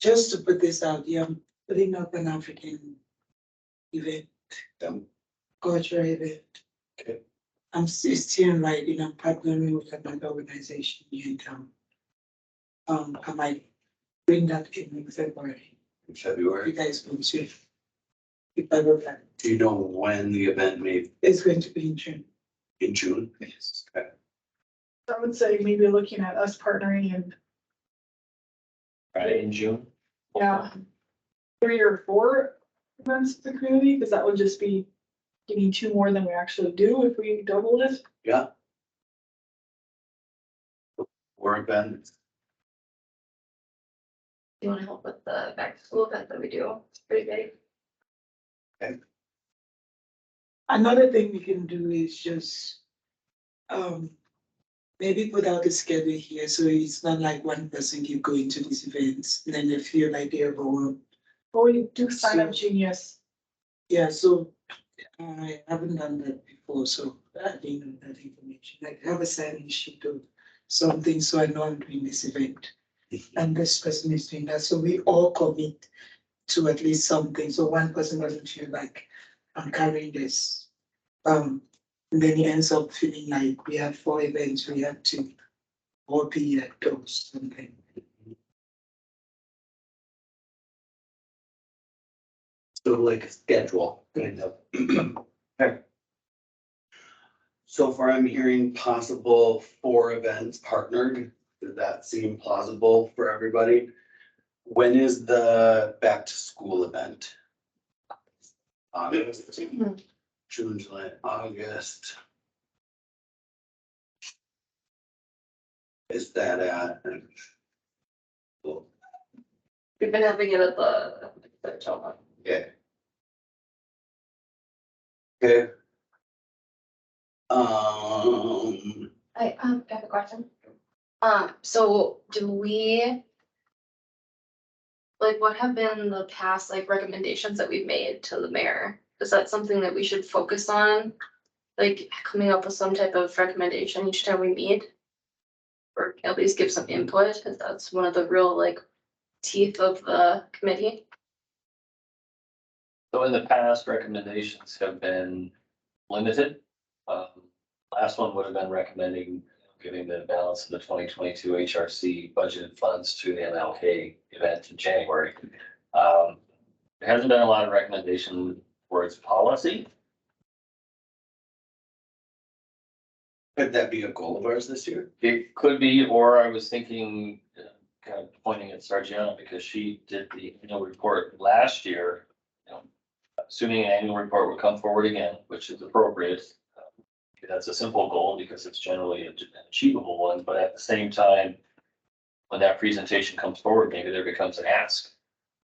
Just to put this out, yeah, I'm putting up an African event, cultural event. Okay. I'm still writing, I'm partnering with another organization here in town. I might bring that in February. in You February? guys will see. If I wrote that, Do you know when the event may, it's going to be in June. in June? Yes. I would say maybe looking at us partnering in, Friday in June. yeah, 3 or 4 events to the community, because that would just be getting 2 more than we actually do if we double it. Yeah. Or events? You wanna help with the back to school event that we do? It's pretty big. Another thing we can do is just, maybe put out a schedule here, so it's not like one person keep going to these events, and then they feel like they're overwhelmed. But we do sign up Genius. Yeah, so I haven't done that before, so I didn't know that information, like have a sign-in sheet or something, so I know I'm doing this event. And this person is doing that, so we all commit to at least something, so one person doesn't feel like I'm carrying this. And then he ends up feeling like we have 4 events, we have to all be at those something. So like a schedule, kind of. Okay. So far, I'm hearing possible 4 events partnered. Does that seem plausible for everybody? When is the back to school event? August, June, July, August. Is that at? Well, We've been having it at the Tacoma. yeah. Okay. I have a question. So do we? Like, what have been the past like recommendations that we've made to the mayor? Is that something that we should focus on? Like coming up with some type of recommendation each time we meet? Or at least give some input, because that's one of the real like teeth of the committee. So in the past, recommendations have been limited. Last one would have been recommending giving the balance of the 2022 HRC budgeted funds to the MLK event in January. There hasn't been a lot of recommendation for its policy. Could that be a goal of ours this year? It could be, or I was thinking, kind of pointing at Sargent because she did the annual report last year. You know, assuming an annual report would come forward again, which is appropriate. That's a simple goal because it's generally an achievable one, but at the same time, when that presentation comes forward, maybe there becomes an ask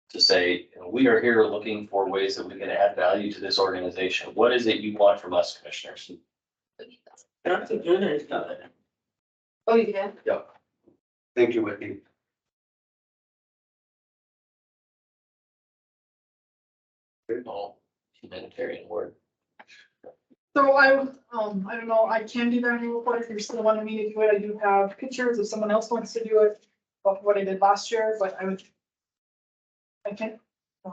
to say, you know, we are here looking for ways that we can add value to this organization. What is it you want from us, commissioners? That's a good idea. Oh, you can? Thank you, Whitney. All humanitarian word. So I don't know, I can do the annual report if you're still wanting me to do it. I do have pictures if someone else wants to do it of what I did last year, but I don't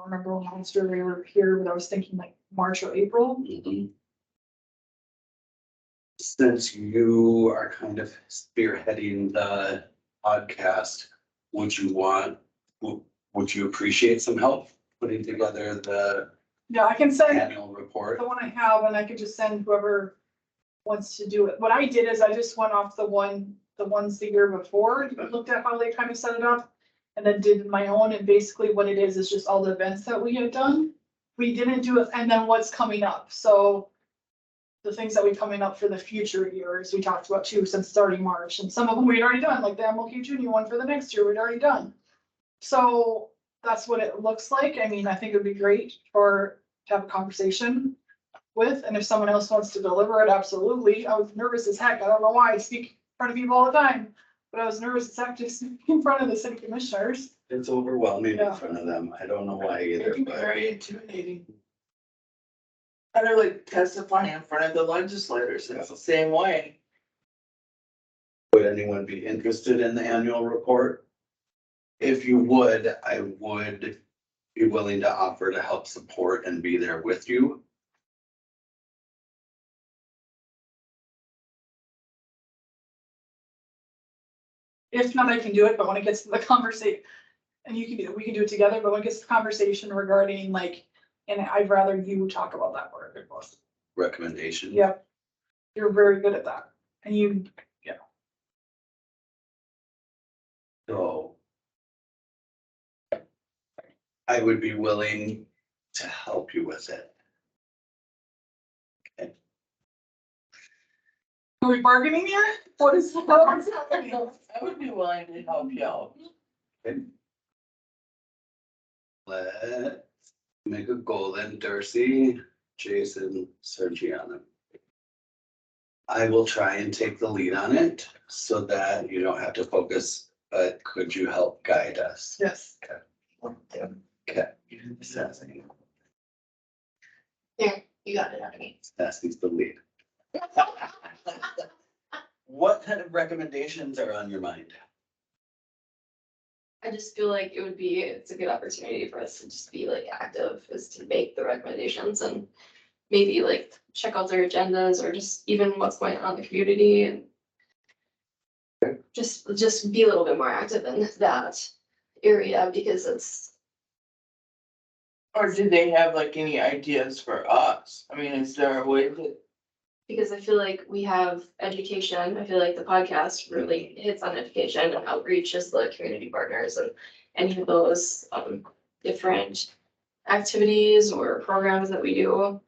remember when last year we were here, but I was thinking like March or April. Mhm. Since you are kind of spearheading the podcast, would you appreciate some help putting together the Yeah, I can send annual report? the one I have and I could just send whoever wants to do it. What I did is I just went off the ones the year before, looked at how they kind of set it up. And then did my own, and basically what it is just all the events that we have done. We didn't do it, and then what's coming up, so. The things that we coming up for the future years, we talked about too, since starting March, and some of them we'd already done, like the MLK Junior one for the next year, we'd already done. So that's what it looks like. I mean, I think it'd be great to have a conversation with, and if someone else wants to deliver it, absolutely. I was nervous as heck. I don't know why. I speak in front of people all the time, but I was nervous as heck to speak in front of the city commissioners. It's overwhelming in Yeah. front of them. I don't know why It either, can be but very intimidating. Kind of like testifying in front of the legislators, it's the same way. would anyone be interested in the annual report? If you would, I would be willing to offer to help support and be there with you. if not, I can do it, but when it gets to the conversation, and you can do, we can do it together, but when it gets to the conversation regarding like, and I'd rather you talk about that part of it most. Recommendation. Yep. You're very good at that. And you, So. I would be willing to help you with it. are we bargaining here? What is that? I would be willing to help you out. Let's make a goal then, Darcy, Jason, Sergiana. I will try and take the lead on it so that you don't have to focus, but could you help guide us? Yes. Okay. Sassy. You got it out of me. Sassy's the lead. What kind of recommendations are on your mind? I just feel like it's a good opportunity for us to just be like active, is to make the recommendations and maybe like check out their agendas or just even what's going on in the community and just be a little bit more active in that area because it's, Or do they have like any ideas for us? I mean, is there a way that, because I feel like we have education. I feel like the podcast really hits on education and outreach as the community partners and any of those different activities or programs that we do.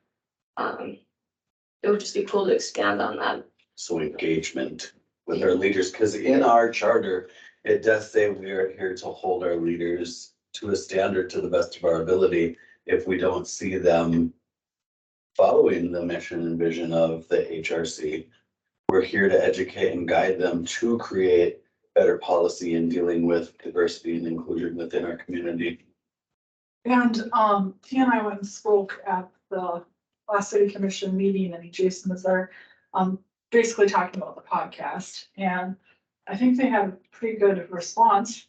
It would just be cool to expand on that. So engagement with our leaders, because in our charter, it does say we are here to hold our leaders to a standard to the best of our ability. If we don't see them following the mission and vision of the HRC, we're here to educate and guide them to create better policy in dealing with diversity and inclusion within our community. And he and I went and spoke at the last city commission meeting and Jason was there, basically talking about the podcast. And I think they had a pretty good response.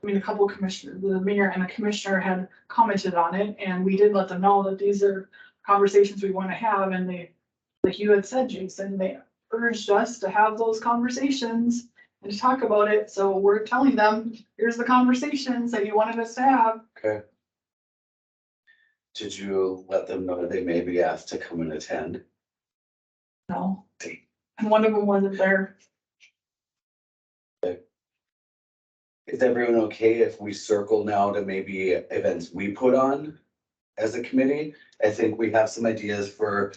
I mean, a couple of commissioners, the mayor and a commissioner had commented on it and we did let them know that these are conversations we want to have. And they, like you had said, Jason, they urged us to have those conversations and to talk about it. So we're telling them, here's the conversations that you wanted us to have. Okay. Did you let them know they may be asked to come and attend? No. And one of them wasn't there. Is everyone okay if we circle now to maybe events we put on as a committee? I think we have some ideas for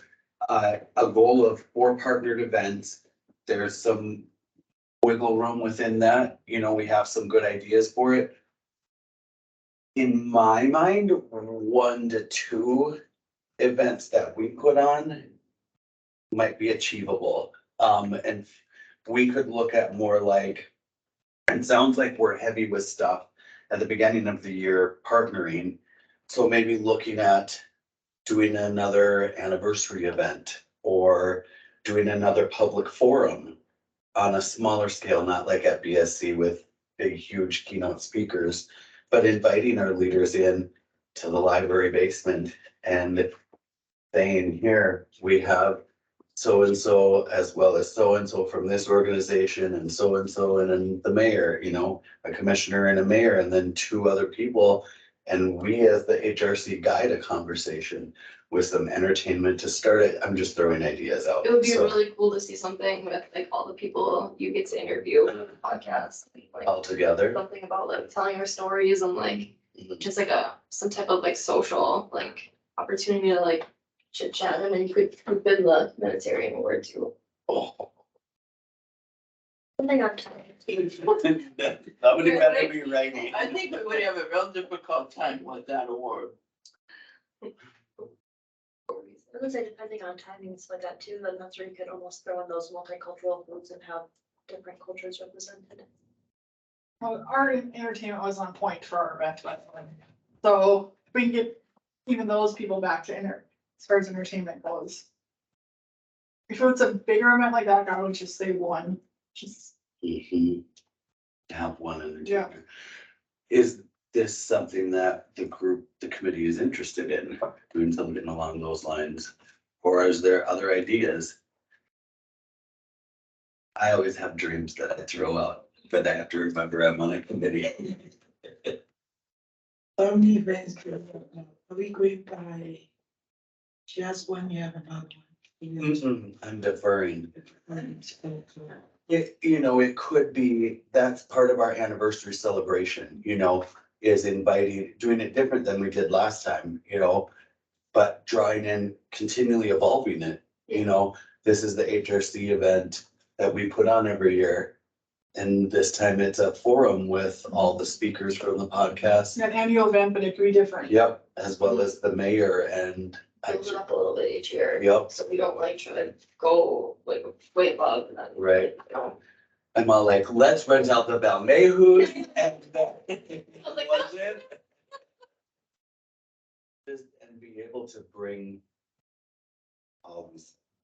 a goal of 4 partnered events. There's some wiggle room within that. You know, we have some good ideas for it. In my mind, 1 to 2 events that we put on might be achievable. And we could look at more like, it sounds like we're heavy with stuff at the beginning of the year partnering. So maybe looking at doing another anniversary event or doing another public forum on a smaller scale, not like at BSC with big, huge keynote speakers, but inviting our leaders in to the library basement and saying, here, we have so-and-so as well as so-and-so from this organization and so-and-so and then the mayor, you know, a commissioner and a mayor and then 2 other people. And we as the HRC guide a conversation with some entertainment to start it. I'm just throwing ideas out. It would be So, really cool to see something with like all the people you get to interview in the podcast. Like all together. something about like telling our stories and like just like some type of like social like opportunity to like chit chat and then you could put in the humanitarian word too. Oh. Something on time. Somebody better be writing. I think we would have a real difficult time with that award. I would say depending on timings like that too, then that's where you could almost throw in those multicultural foods and have different cultures represented. Well, our entertainment was on point for our event, by the way. So we can get even those people back to as far as entertainment goes. If it's a bigger event like that, I would just say 1. Just, Have one in Yeah. there. Is this something that the committee is interested in, doing something along those lines? Or is there other ideas? I always have dreams that I throw out. but I have to remember I'm on a committee. Family events, are we going by just one year, another one? I'm deferring. Okay. It could be, that's part of our anniversary celebration, is inviting, doing it different than we did last time, but drawing in, continually evolving it, this is the HRC event that we put on every year. And this time it's a forum with all the speakers from the podcast. An annual event, but it could be different. Yep, as well as the mayor and. Build it up a little bit each year. Yep, So we don't like try to go like way above and then. right. you know. I'm all like, let's rent out the Balmayhood and. like, Was it? Just, and be able to bring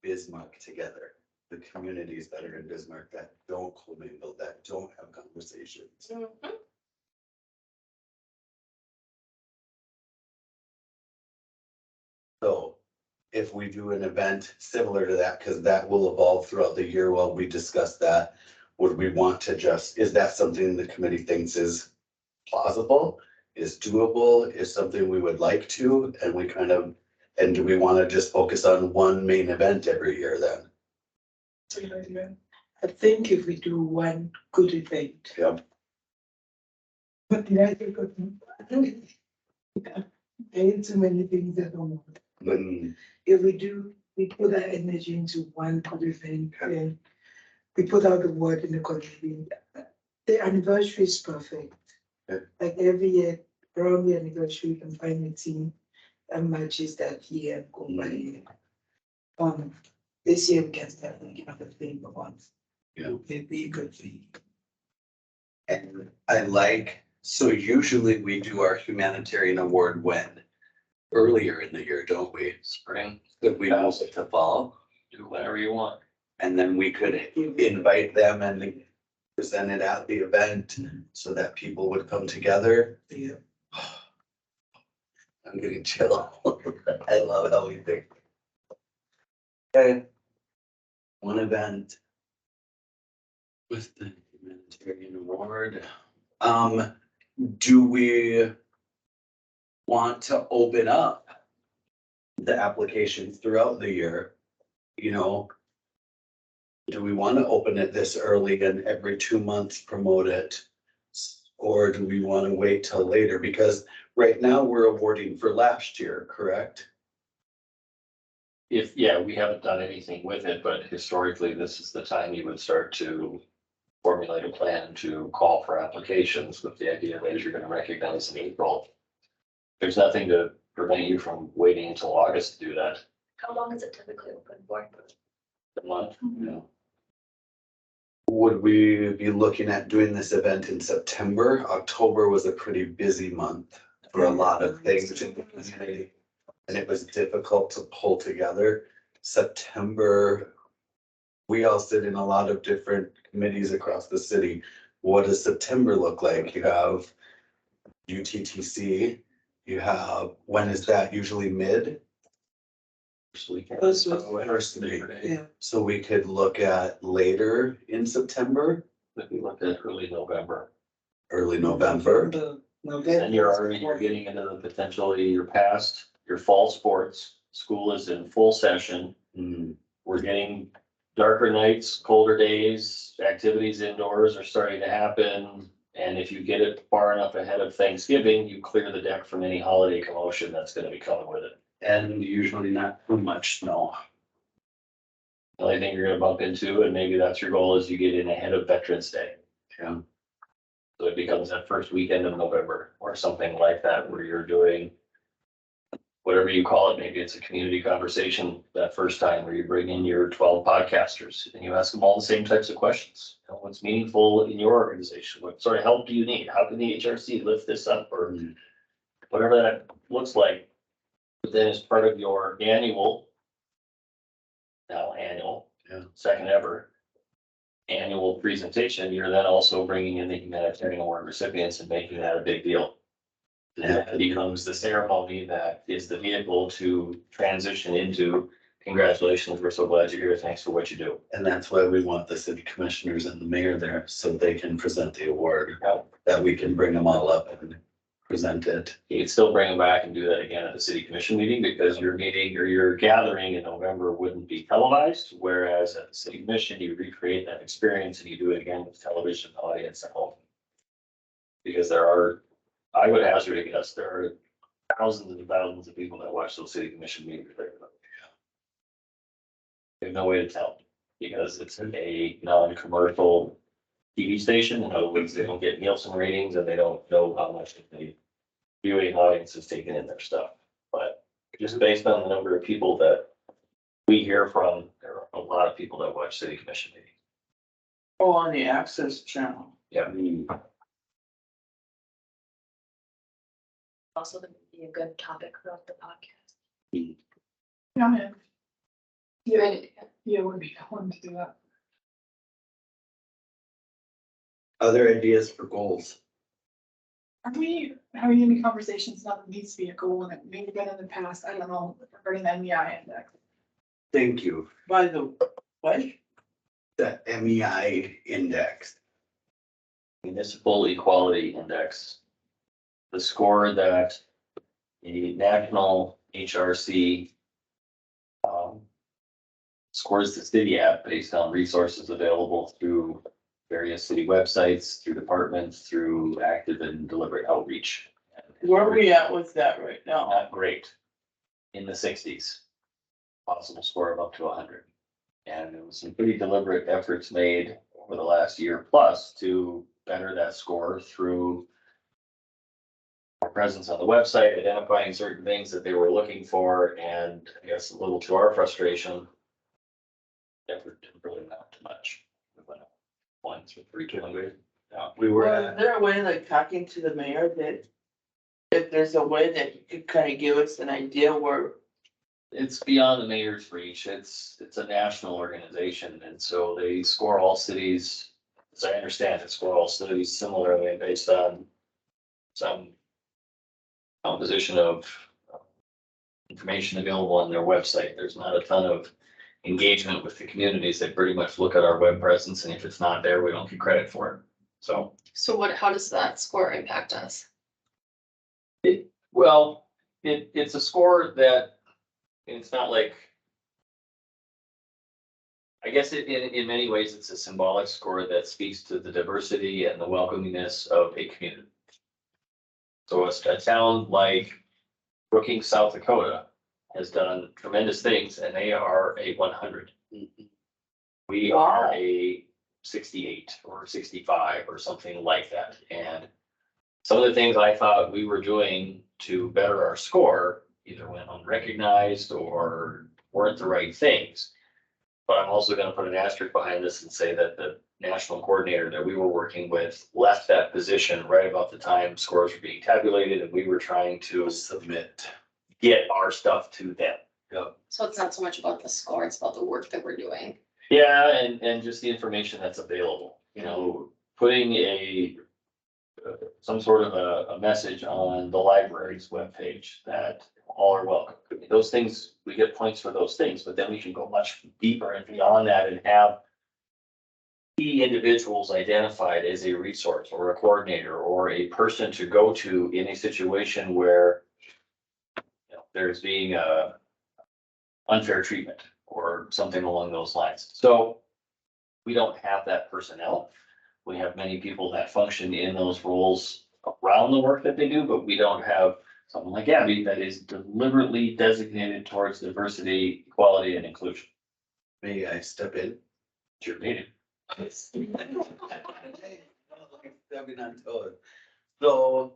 Bismarck together, the communities that are in Bismarck that don't commingle, that don't have conversations. Mhm. So if we do an event similar to that, because that will evolve throughout the year while we discuss that, would we want to is that something the committee thinks is plausible, is doable, is something we would like to, and do we want to just focus on one main event every year then? That's a good idea. I think if we do one good event. Yep. But did I think of? There ain't too many things that don't work. Mm, If we put our energy into one good event, and we put out the word in the community. The anniversary is perfect. Yeah. Like every year, around the anniversary, you can find a team that matches that year and go by year. This year we can start thinking of a thing for once. Yeah. It'd be a good thing. And so usually we do our humanitarian award when? Earlier in the year, don't we? Spring, That we move it to fall, do whatever you want. and then we could invite them and present it at the event so that people would come together. Yeah. I'm getting chill. I love how we think. Okay. One event with the humanitarian award. Do we want to open up the applications throughout the year? Do we want to open it this early and every 2 months promote it? Or do we want to wait till later? Because right now we're awarding for last year, correct? We haven't done anything with it, but historically, this is the time you would start to formulate a plan to call for applications with the idea that you're gonna recognize in April. There's nothing to prevent you from waiting until August to do that. How long is it typically open for? A month, Would we be looking at doing this event in September? October was a pretty busy month for a lot of things in the community. And it was difficult to pull together. September, we all sit in a lot of different committees across the city. What does September look like? You have UTTC, you have, when is that usually mid? First weekend. First week. First week. Yeah. So we could look at later in September, If we looked at early November, early November. then you're getting into the potentially your past, your fall sports. School is in full session. Hmm, We're getting darker nights, colder days, activities indoors are starting to happen. And if you get it far enough ahead of Thanksgiving, you clear the deck from any holiday commotion that's gonna be coming with it. and usually not too much snow. The only thing you're gonna bump into, and maybe that's your goal, is you get in ahead of Veterans Day. Yeah. So it becomes that first weekend of November or something like that, where you're doing whatever you call it. Maybe it's a community conversation that first time where you bring in your 12 podcasters and you ask them all the same types of questions. What's meaningful in your organization? What sort of help do you need? How can the HRC lift this up, or whatever that looks like? But then as part of your annual, Yeah. second ever annual presentation, you're then also bringing in the humanitarian award recipients and making that a big deal. And that becomes the ceremony that is the vehicle to transition into congratulations. We're so glad you're here. Thanks for what you do. And that's why we want the city commissioners and the mayor there, so they can present the award, Yeah. that we can bring them all up and present it. You can still bring them back and do that again at the city commission meeting because your meeting or your gathering in November wouldn't be televised. Whereas at the city commission, you recreate that experience and you do it again with television audience at home. Because there are, I would hazard a guess, there are thousands and thousands of people that watch those city commission meetings. There's no way to tell because it's a non-commercial TV station. In other words, they don't get Nielsen ratings and they don't know how much the viewing audience is taking in their stuff. But just based on the number of people that we hear from, there are a lot of people that watch city commission meetings. Oh, on the Access channel. Yeah. Also be a good topic for the podcast. Yeah, yeah, Right. yeah, would be fun to do that. Other ideas for goals? Are we having any conversations, not that needs to be a goal, and it may have been in the past, I don't know, regarding the MEI index? Thank you. By the, what? The MEI index. Municipal Equality Index. The score that the national HRC scores the city at based on resources available through various city websites, through departments, through active and deliberate outreach. Where are we at with that right now? Not great. In the 60s. Possible score of up to 100. And there was some pretty deliberate efforts made over the last year plus to better that score through our presence on the website, identifying certain things that they were looking for, and I guess a little to our frustration, effort didn't really amount to much. We went up once with 300. We were Well, is at, there a way, like talking to the mayor, that if there's a way that he could kind of give us an idea where, It's beyond the mayor's reach. It's a national organization, and so they score all cities, as I understand it, score all cities similarly based on some composition of information available on their website. There's not a ton of engagement with the communities. They pretty much look at our web presence, and if it's not there, we don't get credit for it. So, So how does that score impact us? well, it's a score that it's not like, I guess in many ways, it's a symbolic score that speaks to the diversity and the welcomingness of a community. So a town like Brookings, South Dakota has done tremendous things and they are a 100. We are a 68 or 65 or something like that. And some of the things I thought we were doing to better our score either went unrecognized or weren't the right things. But I'm also going to put an asterisk behind this and say that the national coordinator that we were working with left that position right about the time scores were being tabulated and we were trying to submit. get our stuff to them. Yep. So it's not so much about the score, it's about the work that we're doing. Yeah, and just the information that's available, you know, putting some sort of a message on the library's webpage that all are welcome. Those things, we get points for those things, but then we can go much deeper and beyond that and have key individuals identified as a resource or a coordinator or a person to go to in a situation where there's being unfair treatment or something along those lines. So we don't have that personnel. We have many people that function in those roles around the work that they do, but we don't have someone like Abby that is deliberately designated towards diversity, equality, and inclusion. May I step in? It's your meeting. Stepping on toes. So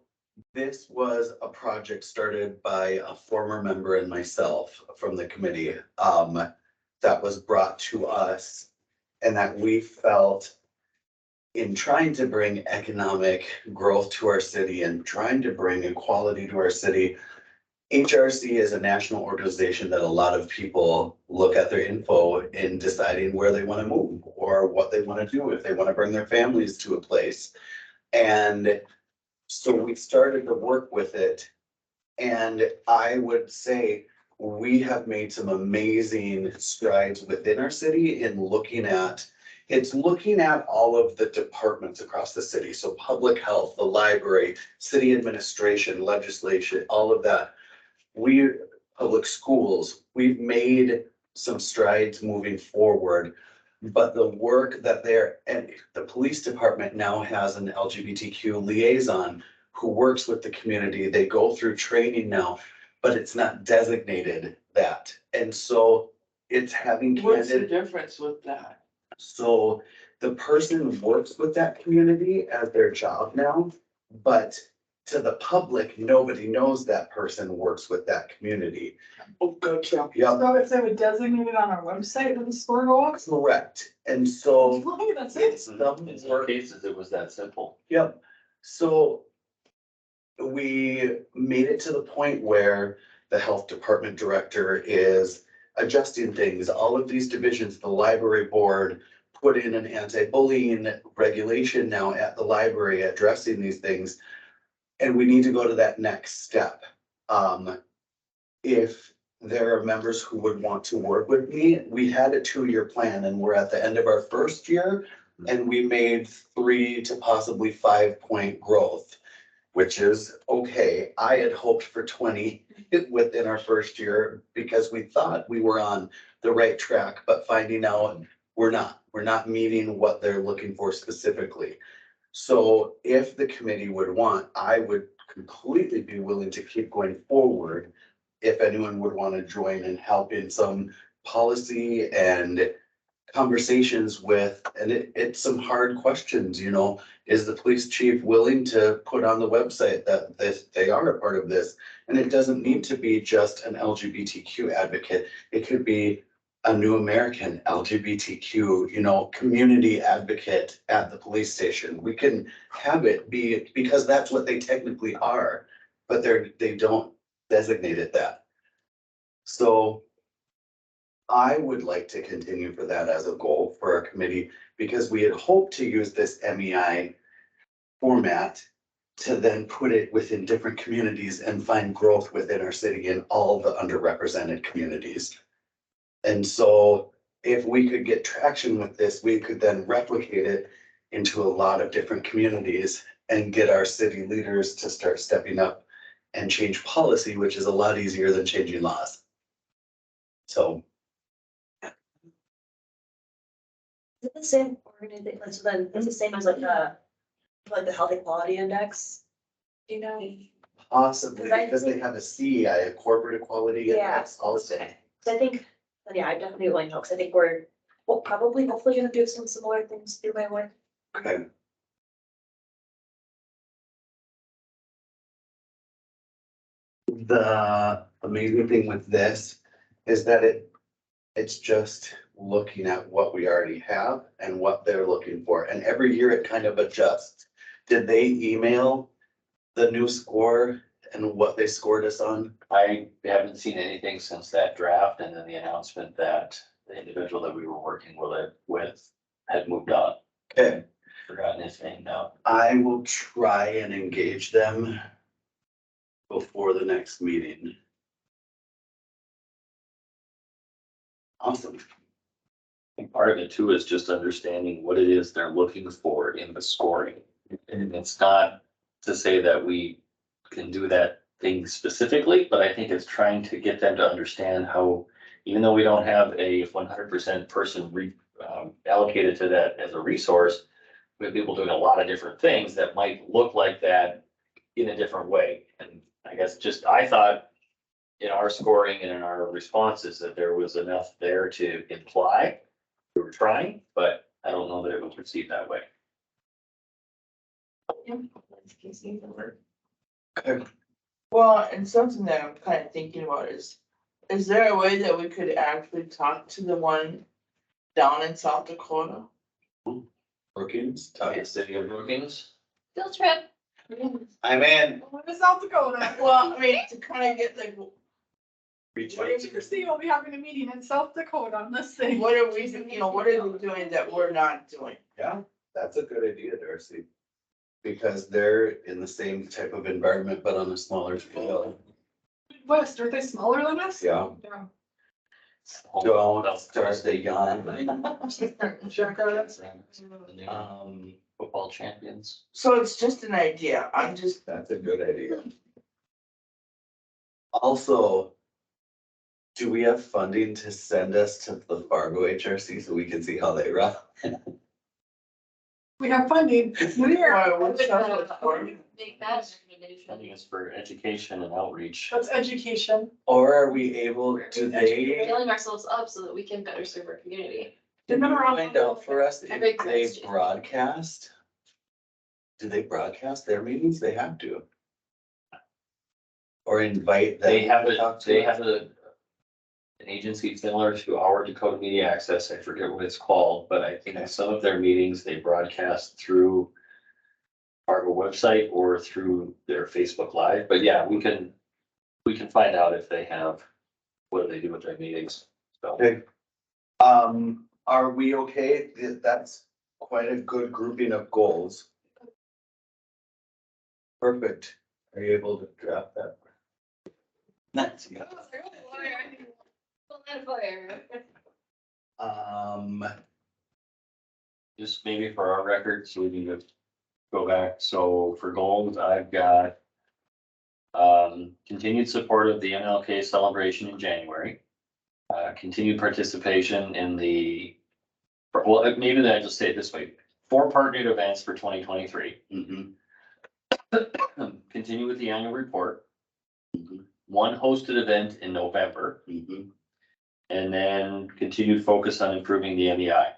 this was a project started by a former member and myself from the committee, that was brought to us and that we felt in trying to bring economic growth to our city and trying to bring equality to our city. HRC is a national organization that a lot of people look at their info in deciding where they want to move or what they want to do, if they want to bring their families to a place. And so we started to work with it. And I would say we have made some amazing strides within our city in looking at, it's looking at all of the departments across the city. So public health, the library, city administration, legislation, all of that. Public schools, we've made some strides moving forward. But the work that and the police department now has an LGBTQ liaison who works with the community. They go through training now, but it's not designated that. And so it's having What's the candid, difference with that? so the person works with that community as their job now, but to the public, nobody knows that person works with that community. Oh, gotcha. Yeah, So if they would designate it on our website, would the score go up? correct. And so That's it. it's some In some work. cases, it was that simple. Yep, so we made it to the point where the health department director is adjusting things. All of these divisions, the library board put in an anti-bullying regulation now at the library addressing these things. And we need to go to that next step. If there are members who would want to work with me, we had a 2-year plan and we're at the end of our first year. And we made 3 to possibly 5-point growth, which is okay. I had hoped for 20 within our first year because we thought we were on the right track, but finding out we're not meeting what they're looking for specifically. So if the committee would want, I would completely be willing to keep going forward. If anyone would want to join and help in some policy and conversations with, and it's some hard questions, you know, is the police chief willing to put on the website that they are a part of this? And it doesn't need to be just an LGBTQ advocate. It could be a New American LGBTQ, you know, community advocate at the police station. We can have it be, because that's what they technically are, but they don't designate it that. So I would like to continue for that as a goal for our committee, because we had hoped to use this MEI format to then put it within different communities and find growth within our city in all the underrepresented communities. And so if we could get traction with this, we could then replicate it into a lot of different communities and get our city leaders to start stepping up and change policy, which is a lot easier than changing laws. So. Is it the same organization, so then it's the same as like the health equality index? You know? Possibly, Because I because they think- have a CEI, a corporate equality index also. So I think, yeah, I definitely want to know, because I think we're, well, probably hopefully gonna do some similar things through my work. Okay. The amazing thing with this is that it's just looking at what we already have and what they're looking for. And every year it kind of adjusts. Did they email the new score and what they scored us on? I haven't seen anything since that draft and then the announcement that the individual that we were working with had moved on. Okay, Forgotten his name now. I will try and engage them before the next meeting. Awesome. I think part of it too is just understanding what it is they're looking for in the scoring. And it's not to say that we can do that thing specifically, but I think it's trying to get them to understand how, even though we don't have a 100% person allocated to that as a resource, we have people doing a lot of different things that might look like that in a different way. And I guess I thought in our scoring and in our responses that there was enough there to imply we were trying, but I don't know that it was received that way. Okay. Well, and something that I'm kind of thinking about is there a way that we could actually talk to the one down in South Dakota? Brookings, The city of Brookings. Field trip. I'm in. Going to South Dakota. Well, I mean, to kind of get like, Reach What out if to Christine will be having a meeting in South Dakota on this thing? what are we, what are they doing that we're not doing? Yeah, that's a good idea, Darcy. Because they're in the same type of environment, but on a smaller scale. West, aren't they smaller than us? Yeah. Yeah. Don't start the yawn. Jackass. Football champions. So it's just an idea, I'm just, That's a good idea. Also, do we have funding to send us to the Fargo HRC so we can see how they run? We have funding. Why, what's that for? Make that a recommendation. I think it's for education and outreach. That's education. Or are we able, do We're they Scaling ourselves up so that we can better serve our community. They've been around. find out for us A big if they question. broadcast? Do they broadcast their meetings? They have to. Or invite them. They have to talk to they us? have an agency similar to our Dakota Media Access. I forget what it's called, but I think some of their meetings, they broadcast through Fargo website or through their Facebook Live. But yeah, we can find out if they have, what do they do with their meetings? So, Okay. Are we okay? That's quite a good grouping of goals. Perfect. Are you able to draft that? Nice. Yeah. just maybe for our record, so we can go back. So for goals, I've got continued support of the MLK celebration in January. Continued participation in the, well, maybe I just say it this way, 4 partnered events for 2023. Mhm. Continue with the annual report. 1 hosted event in November, Mhm. and then continued focus on improving the MEI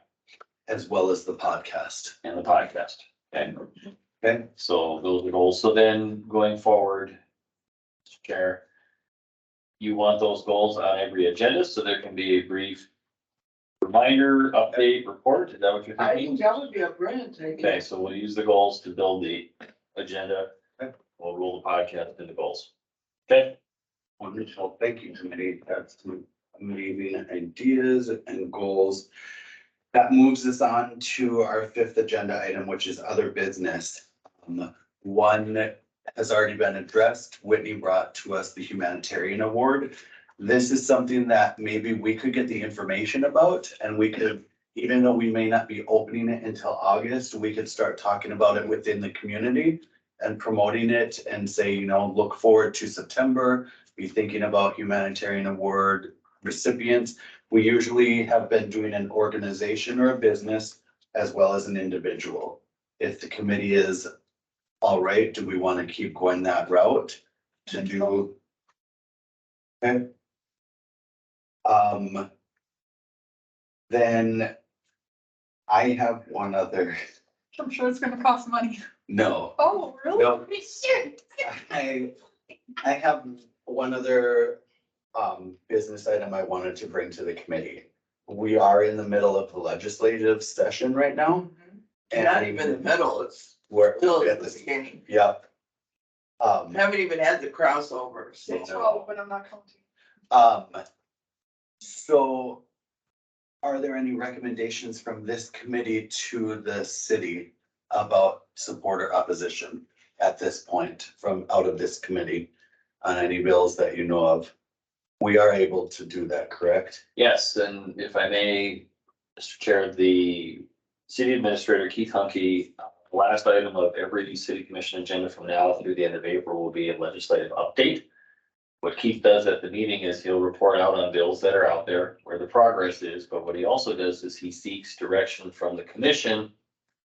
As well as the podcast. and the podcast. Okay, Okay, so those are the goals. So then going forward, Mr. Chair, you want those goals on every agenda, so there can be a brief reminder, update, report. Is that what you're I thinking? think that would be a brilliant Okay, idea. so we'll use the goals to build the agenda. Okay. We'll roll the podcast into goals. Okay, wonderful. Thank you, committee. That's some amazing ideas and goals. That moves us on to our 5th agenda item, which is other business. One has already been addressed. Whitney brought to us the humanitarian award. This is something that maybe we could get the information about, and we could, even though we may not be opening it until August, we could start talking about it within the community and promoting it and say, you know, look forward to September, be thinking about humanitarian award recipients. We usually have been doing an organization or a business as well as an individual. If the committee is all right, do we want to keep going that route to do? Okay. Then I have one other, I'm sure it's gonna cost money. no, Oh, really? no. I have one other business item I wanted to bring to the committee. We are in the middle of the legislative session right now. Not even the middle, it's We're still at at the the, beginning. yep. Haven't even had the crossovers. It's 12, but I'm not counting. So are there any recommendations from this committee to the city about support or opposition at this point from out of this committee on any bills that you know of? We are able to do that, correct? yes, and if I may, Mr. Chair, the city administrator, Keith Hunke, last item of every city commission agenda from now through the end of April will be a legislative update. What Keith does at the meeting is he'll report out on bills that are out there, where the progress is, but what he also does is he seeks direction from the commission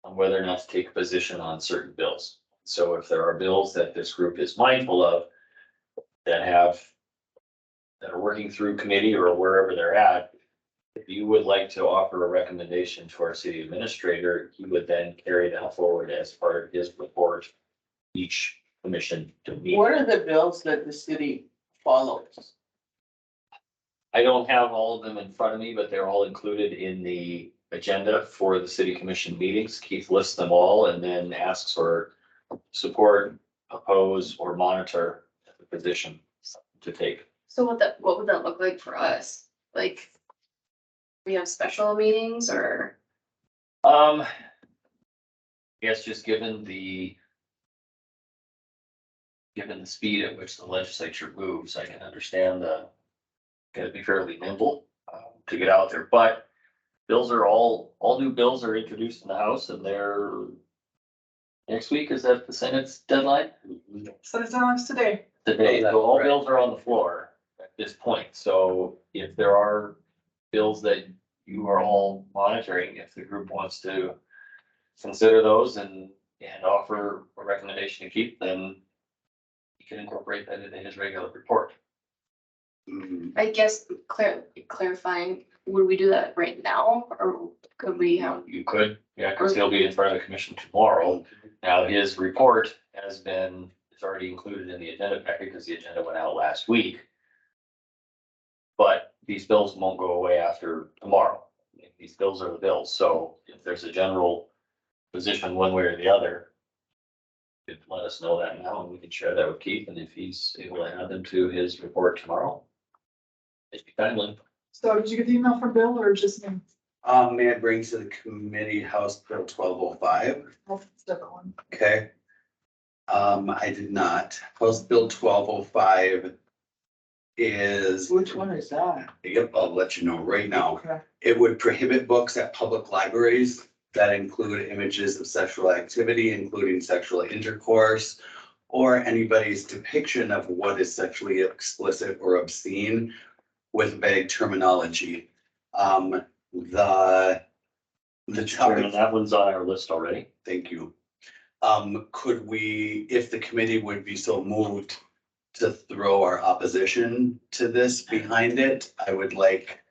on whether or not to take a position on certain bills. So if there are bills that this group is mindful of that are working through committee or wherever they're at, if you would like to offer a recommendation to our city administrator, he would then carry that forward as part of his report each commission to meet. What are the bills that the city follows? I don't have all of them in front of me, but they're all included in the agenda for the city commission meetings. Keith lists them all and then asks for support, oppose, or monitor the position to take. So what would that look like for us? Like, we have special meetings or? Yes, just given the given the speed at which the legislature moves, I can understand gotta be fairly nimble, to get out there, but bills are all new bills are introduced in the House and they're next week, is that the Senate's deadline? So it's on us today. Today, Oh, that's so all right. bills are on the floor at this point, so if there are bills that you are all monitoring, if the group wants to consider those and offer a recommendation to keep, then you can incorporate that into his regular report. Mm, I guess clarifying, would we do that right now or could we have? You could, yeah, because he'll be in front of the commission tomorrow. Now, his report it's already included in the agenda packet because the agenda went out last week. But these bills won't go away after tomorrow. These bills are the bills, so if there's a general position one way or the other, let us know that now and we can share that with Keith, and if he's able to add them to his report tomorrow, it'd be timely. So did you get the email from Bill or just me? may I bring to the committee House Bill 1205? Oh, it's a different one. Okay. I did not. House Bill 1205 is, Which one is that? yep, I'll let you know right now. Okay. It would prohibit books at public libraries that include images of sexual activity, including sexual intercourse, or anybody's depiction of what is sexually explicit or obscene with vague terminology. The topic, That one's on our list already. thank you. Could we, if the committee would be so moved to throw our opposition to this behind it, I would like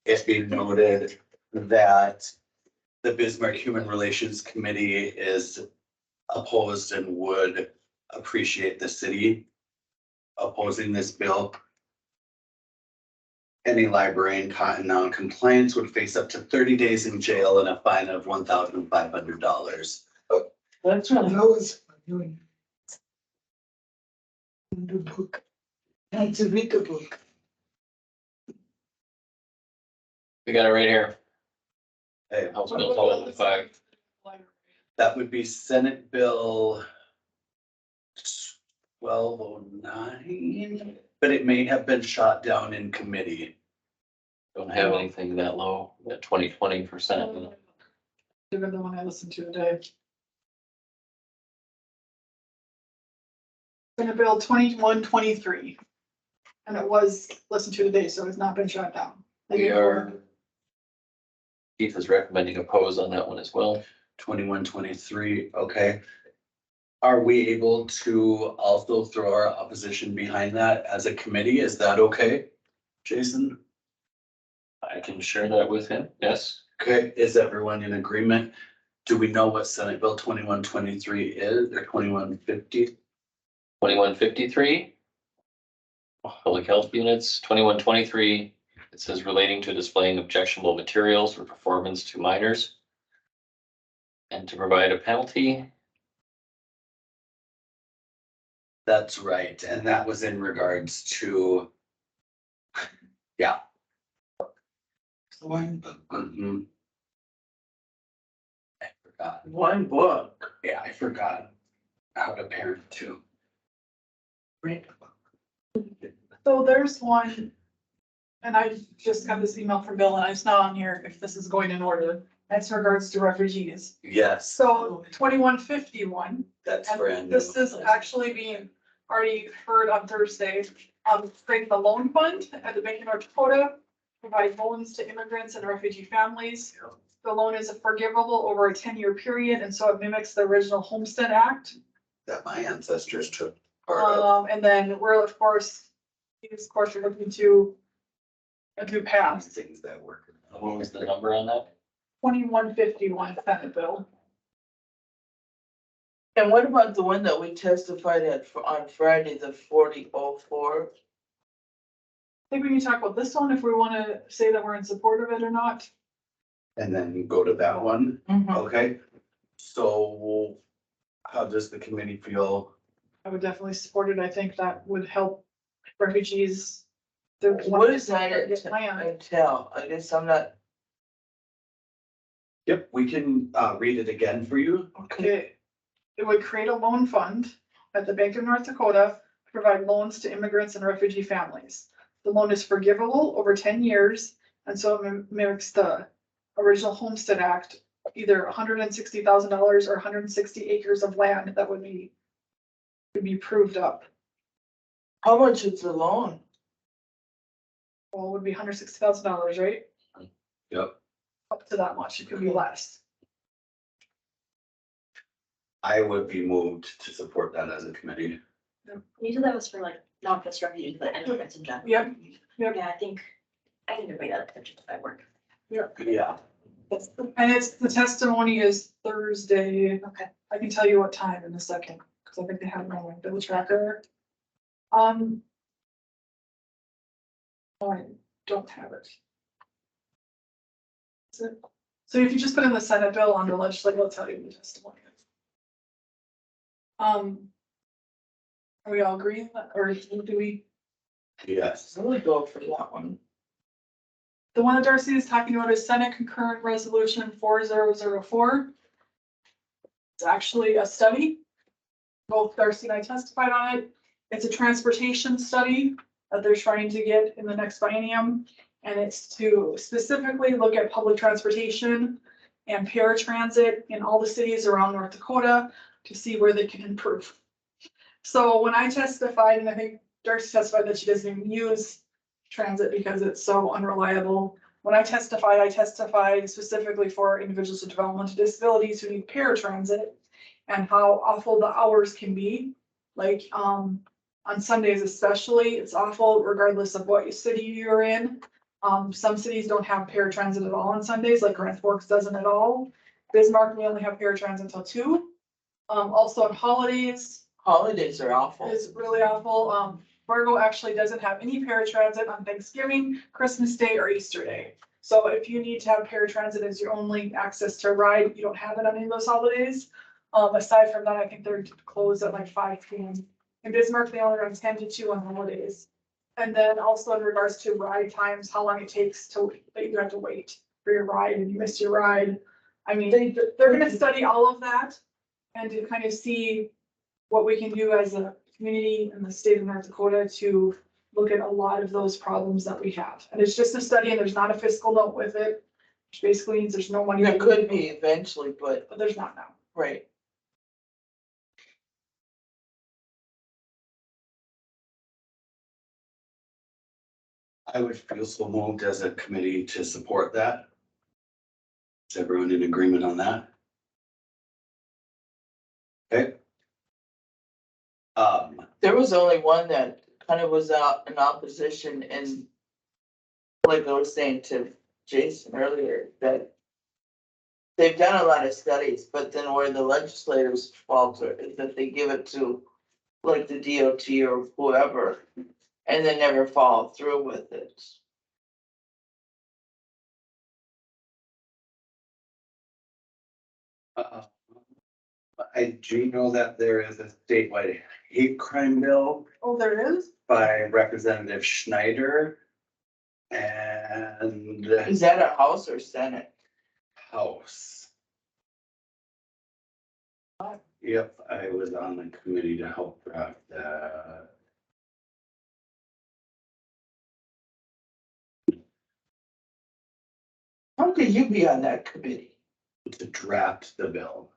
it be noted that the Bismarck Human Relations Committee is opposed and would appreciate the city opposing this bill. Any librarian caught in non-compliance would face up to 30 days in jail and a fine of $1,500. That's what That was doing. The book. And to read the book. We got it right here. Hey, House What Bill about the 1205. that would be Senate Bill 1209, but it may have been shot down in committee. Don't have anything that low at 20%. Even the one I listened to today. Senate Bill 2123. And it was listened to today, so it's not been shut down. We are. Keith is recommending oppose on that one as well. 2123, okay. Are we able to also throw our opposition behind that as a committee? Is that okay, Jason? I can share that with him, yes. Okay, is everyone in agreement? Do we know what Senate Bill 2123 is, or 2150? 2153. Public health units, 2123. It says relating to displaying objectionable materials or performance to minors. And to provide a penalty. That's right, and that was in regards to, yeah. One book. Mhm. I forgot, one book. yeah, I forgot how to parent too. Read the book. So there's one, and I just got this email from Bill and I saw on here if this is going in order. That's regards to refugees. Yes, So 2151. that's And brand new. this is actually being already heard on Thursday, creating the loan fund at the Bank of North Dakota, provide loans to immigrants and refugee families. The loan is forgivable over a 10-year period, and so it mimics the original Homestead Act. That my ancestors took part of. And then we're, of course, we're looking to a new pass, Things that work. What was the number on that? 2151 Senate bill. And what about the one that we testified at on Friday, the 4004? I think we need to talk about this one if we want to say that we're in support of it or not. And then go to that one, Mhm. okay? So how does the committee feel? I would definitely support it. I think that would help refugees. What is that Plan. entail? I guess I'm not, Yep, we can read it again for you. Okay, it would create a loan fund at the Bank of North Dakota to provide loans to immigrants and refugee families. The loan is forgivable over 10 years, and so it mimics the original Homestead Act, either $160,000 or 160 acres of land that would be proved up. How much is the loan? Well, it would be $160,000, right? Yep. Up to that much, it could be less. I would be moved to support that as a committee. You said that was for like non-fest refugees, but immigrants in general. Yep, yep. Yeah, I think bring that up to justify work. Yeah. And it's, the testimony is Thursday. Okay. I can tell you what time in a second, because I think they have my bill tracker. Oh, I don't have it. So if you just put in the Senate bill on the legislature, it'll tell you the testimony. Are we all agreeing, or do we? Yes. I would go for that one. The one that Darcy is talking about is Senate Concurrent Resolution 4004. It's actually a study. Both Darcy and I testified on it. It's a transportation study that they're trying to get in the next biennium. And it's to specifically look at public transportation and paratransit in all the cities around North Dakota to see where they can improve. So when I testified, and I think Darcy testified that she doesn't even use transit because it's so unreliable. When I testified specifically for individuals with developmental disabilities who need paratransit and how awful the hours can be. Like, on Sundays especially, it's awful regardless of what city you're in. Some cities don't have paratransit at all on Sundays, like Grand Forks doesn't at all. Bismarck, we only have paratransit until 2. Also on holidays, Holidays are awful. it's really awful. Fargo actually doesn't have any paratransit on Thanksgiving, Christmas Day, or Easter Day. So if you need to have paratransit as your only access to a ride, you don't have it on any of those holidays. Aside from that, I think they're closed at like 5 p.m. In Bismarck, they only run 10 to 2 on holidays. And then also in regards to ride times, how long it takes that you have to wait for your ride and you miss your ride. I mean, they're gonna study all of that and to kind of see what we can do as a community in the state of North Dakota to look at a lot of those problems that we have. And it's just a study and there's not a fiscal note with it, which basically means there's no money. There could be eventually, but, But there's not now. right. I would feel so moved as a committee to support that. Is everyone in agreement on that? Okay. There was only one that kind of was out in opposition and like I was saying to Jason earlier, that they've done a lot of studies, but then where the legislators falter is that they give it to like the DOT or whoever and then never follow through with it. I do know that there is a statewide hate crime bill Oh, there is? by Representative Schneider and Is that a House or Senate? House. Yep, I was on the committee to help draft that. How could you be on that committee? To draft the bill.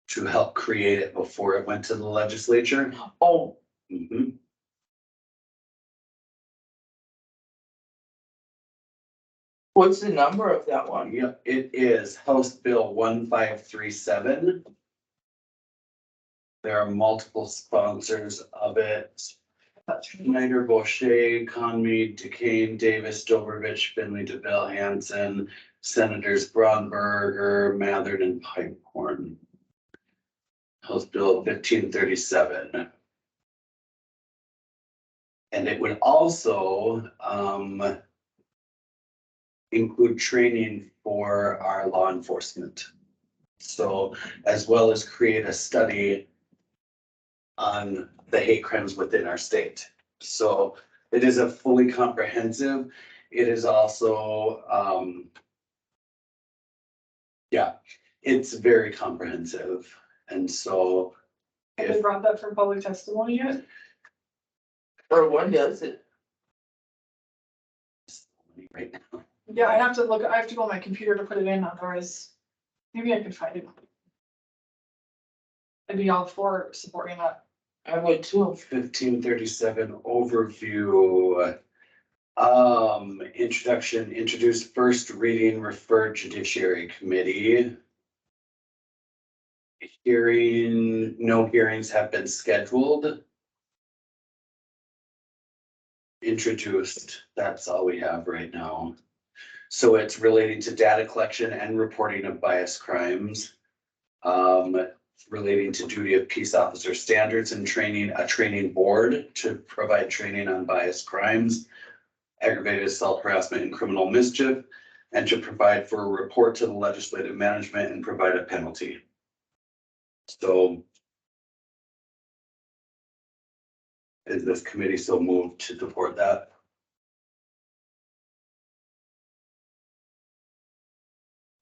To help create it before it went to the legislature. Oh, Mhm. what's the number of that one? Yeah, it is House Bill 1537. There are multiple sponsors of it. Schneider, Boucher, Conmead, Duquesne, Davis, Dobrovich, Finley, DeVille, Hansen, Senators Braunberger, Mathern, and Pipehorn. House Bill 1537. And it would also include training for our law enforcement. So as well as create a study on the hate crimes within our state. So it is a fully comprehensive. It is also, yeah, it's very comprehensive. And so Have they brought that for public testimony yet? Or one does it. Right now. Yeah, I have to look, I have to go on my computer to put it in, otherwise, maybe I could find it. I'd be all for supporting that. I would too. 1537 overview. Introduction, introduce first reading, refer judiciary committee. Hearing, no hearings have been scheduled. Introduced, that's all we have right now. So it's relating to data collection and reporting of bias crimes. Relating to duty of peace officer standards and training, a training board to provide training on bias crimes, aggravated assault, harassment, and criminal mischief, and to provide for a report to the legislative management and provide a penalty. So is this committee so moved to support that?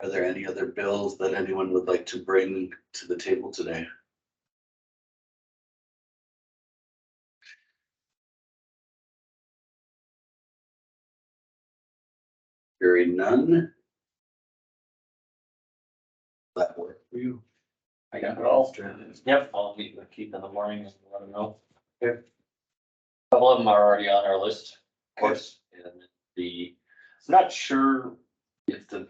Are there any other bills that anyone would like to bring to the table today? Hearing none. That work for you? I got it all. Yep, I'll meet with Keith in the morning and let him know. Okay. Couple of them are already on our list, of course, and I'm not sure if the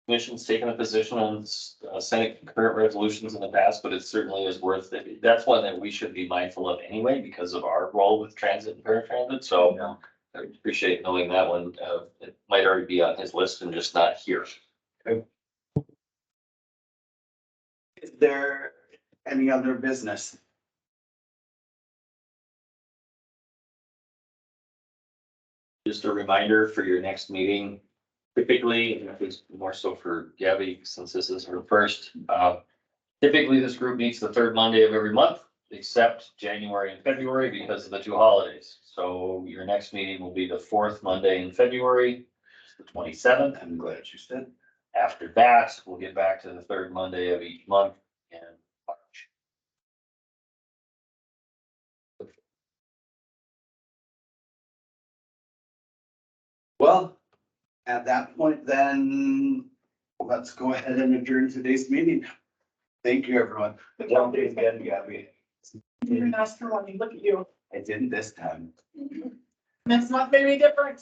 commission's taken a position on Senate concurrent resolutions in the past, but it certainly is worth it. That's one that we should be mindful of anyway, because of our role with transit and paratransit, so I appreciate knowing that one. It might already be on his list and just not here. Is there any other business? Just a reminder for your next meeting, typically, and it's more so for Gabby, since this is her first. Typically, this group meets the third Monday of every month, except January and February because of the two holidays. So your next meeting will be the fourth Monday in February, the 27th. I'm glad you said. After that, we'll get back to the third Monday of each month in March. Well, at that point, then let's go ahead and adjourn today's meeting. Thank you, everyone. Good job again, Gabby. You didn't ask for money, look at you. I didn't this time. Next month, maybe different.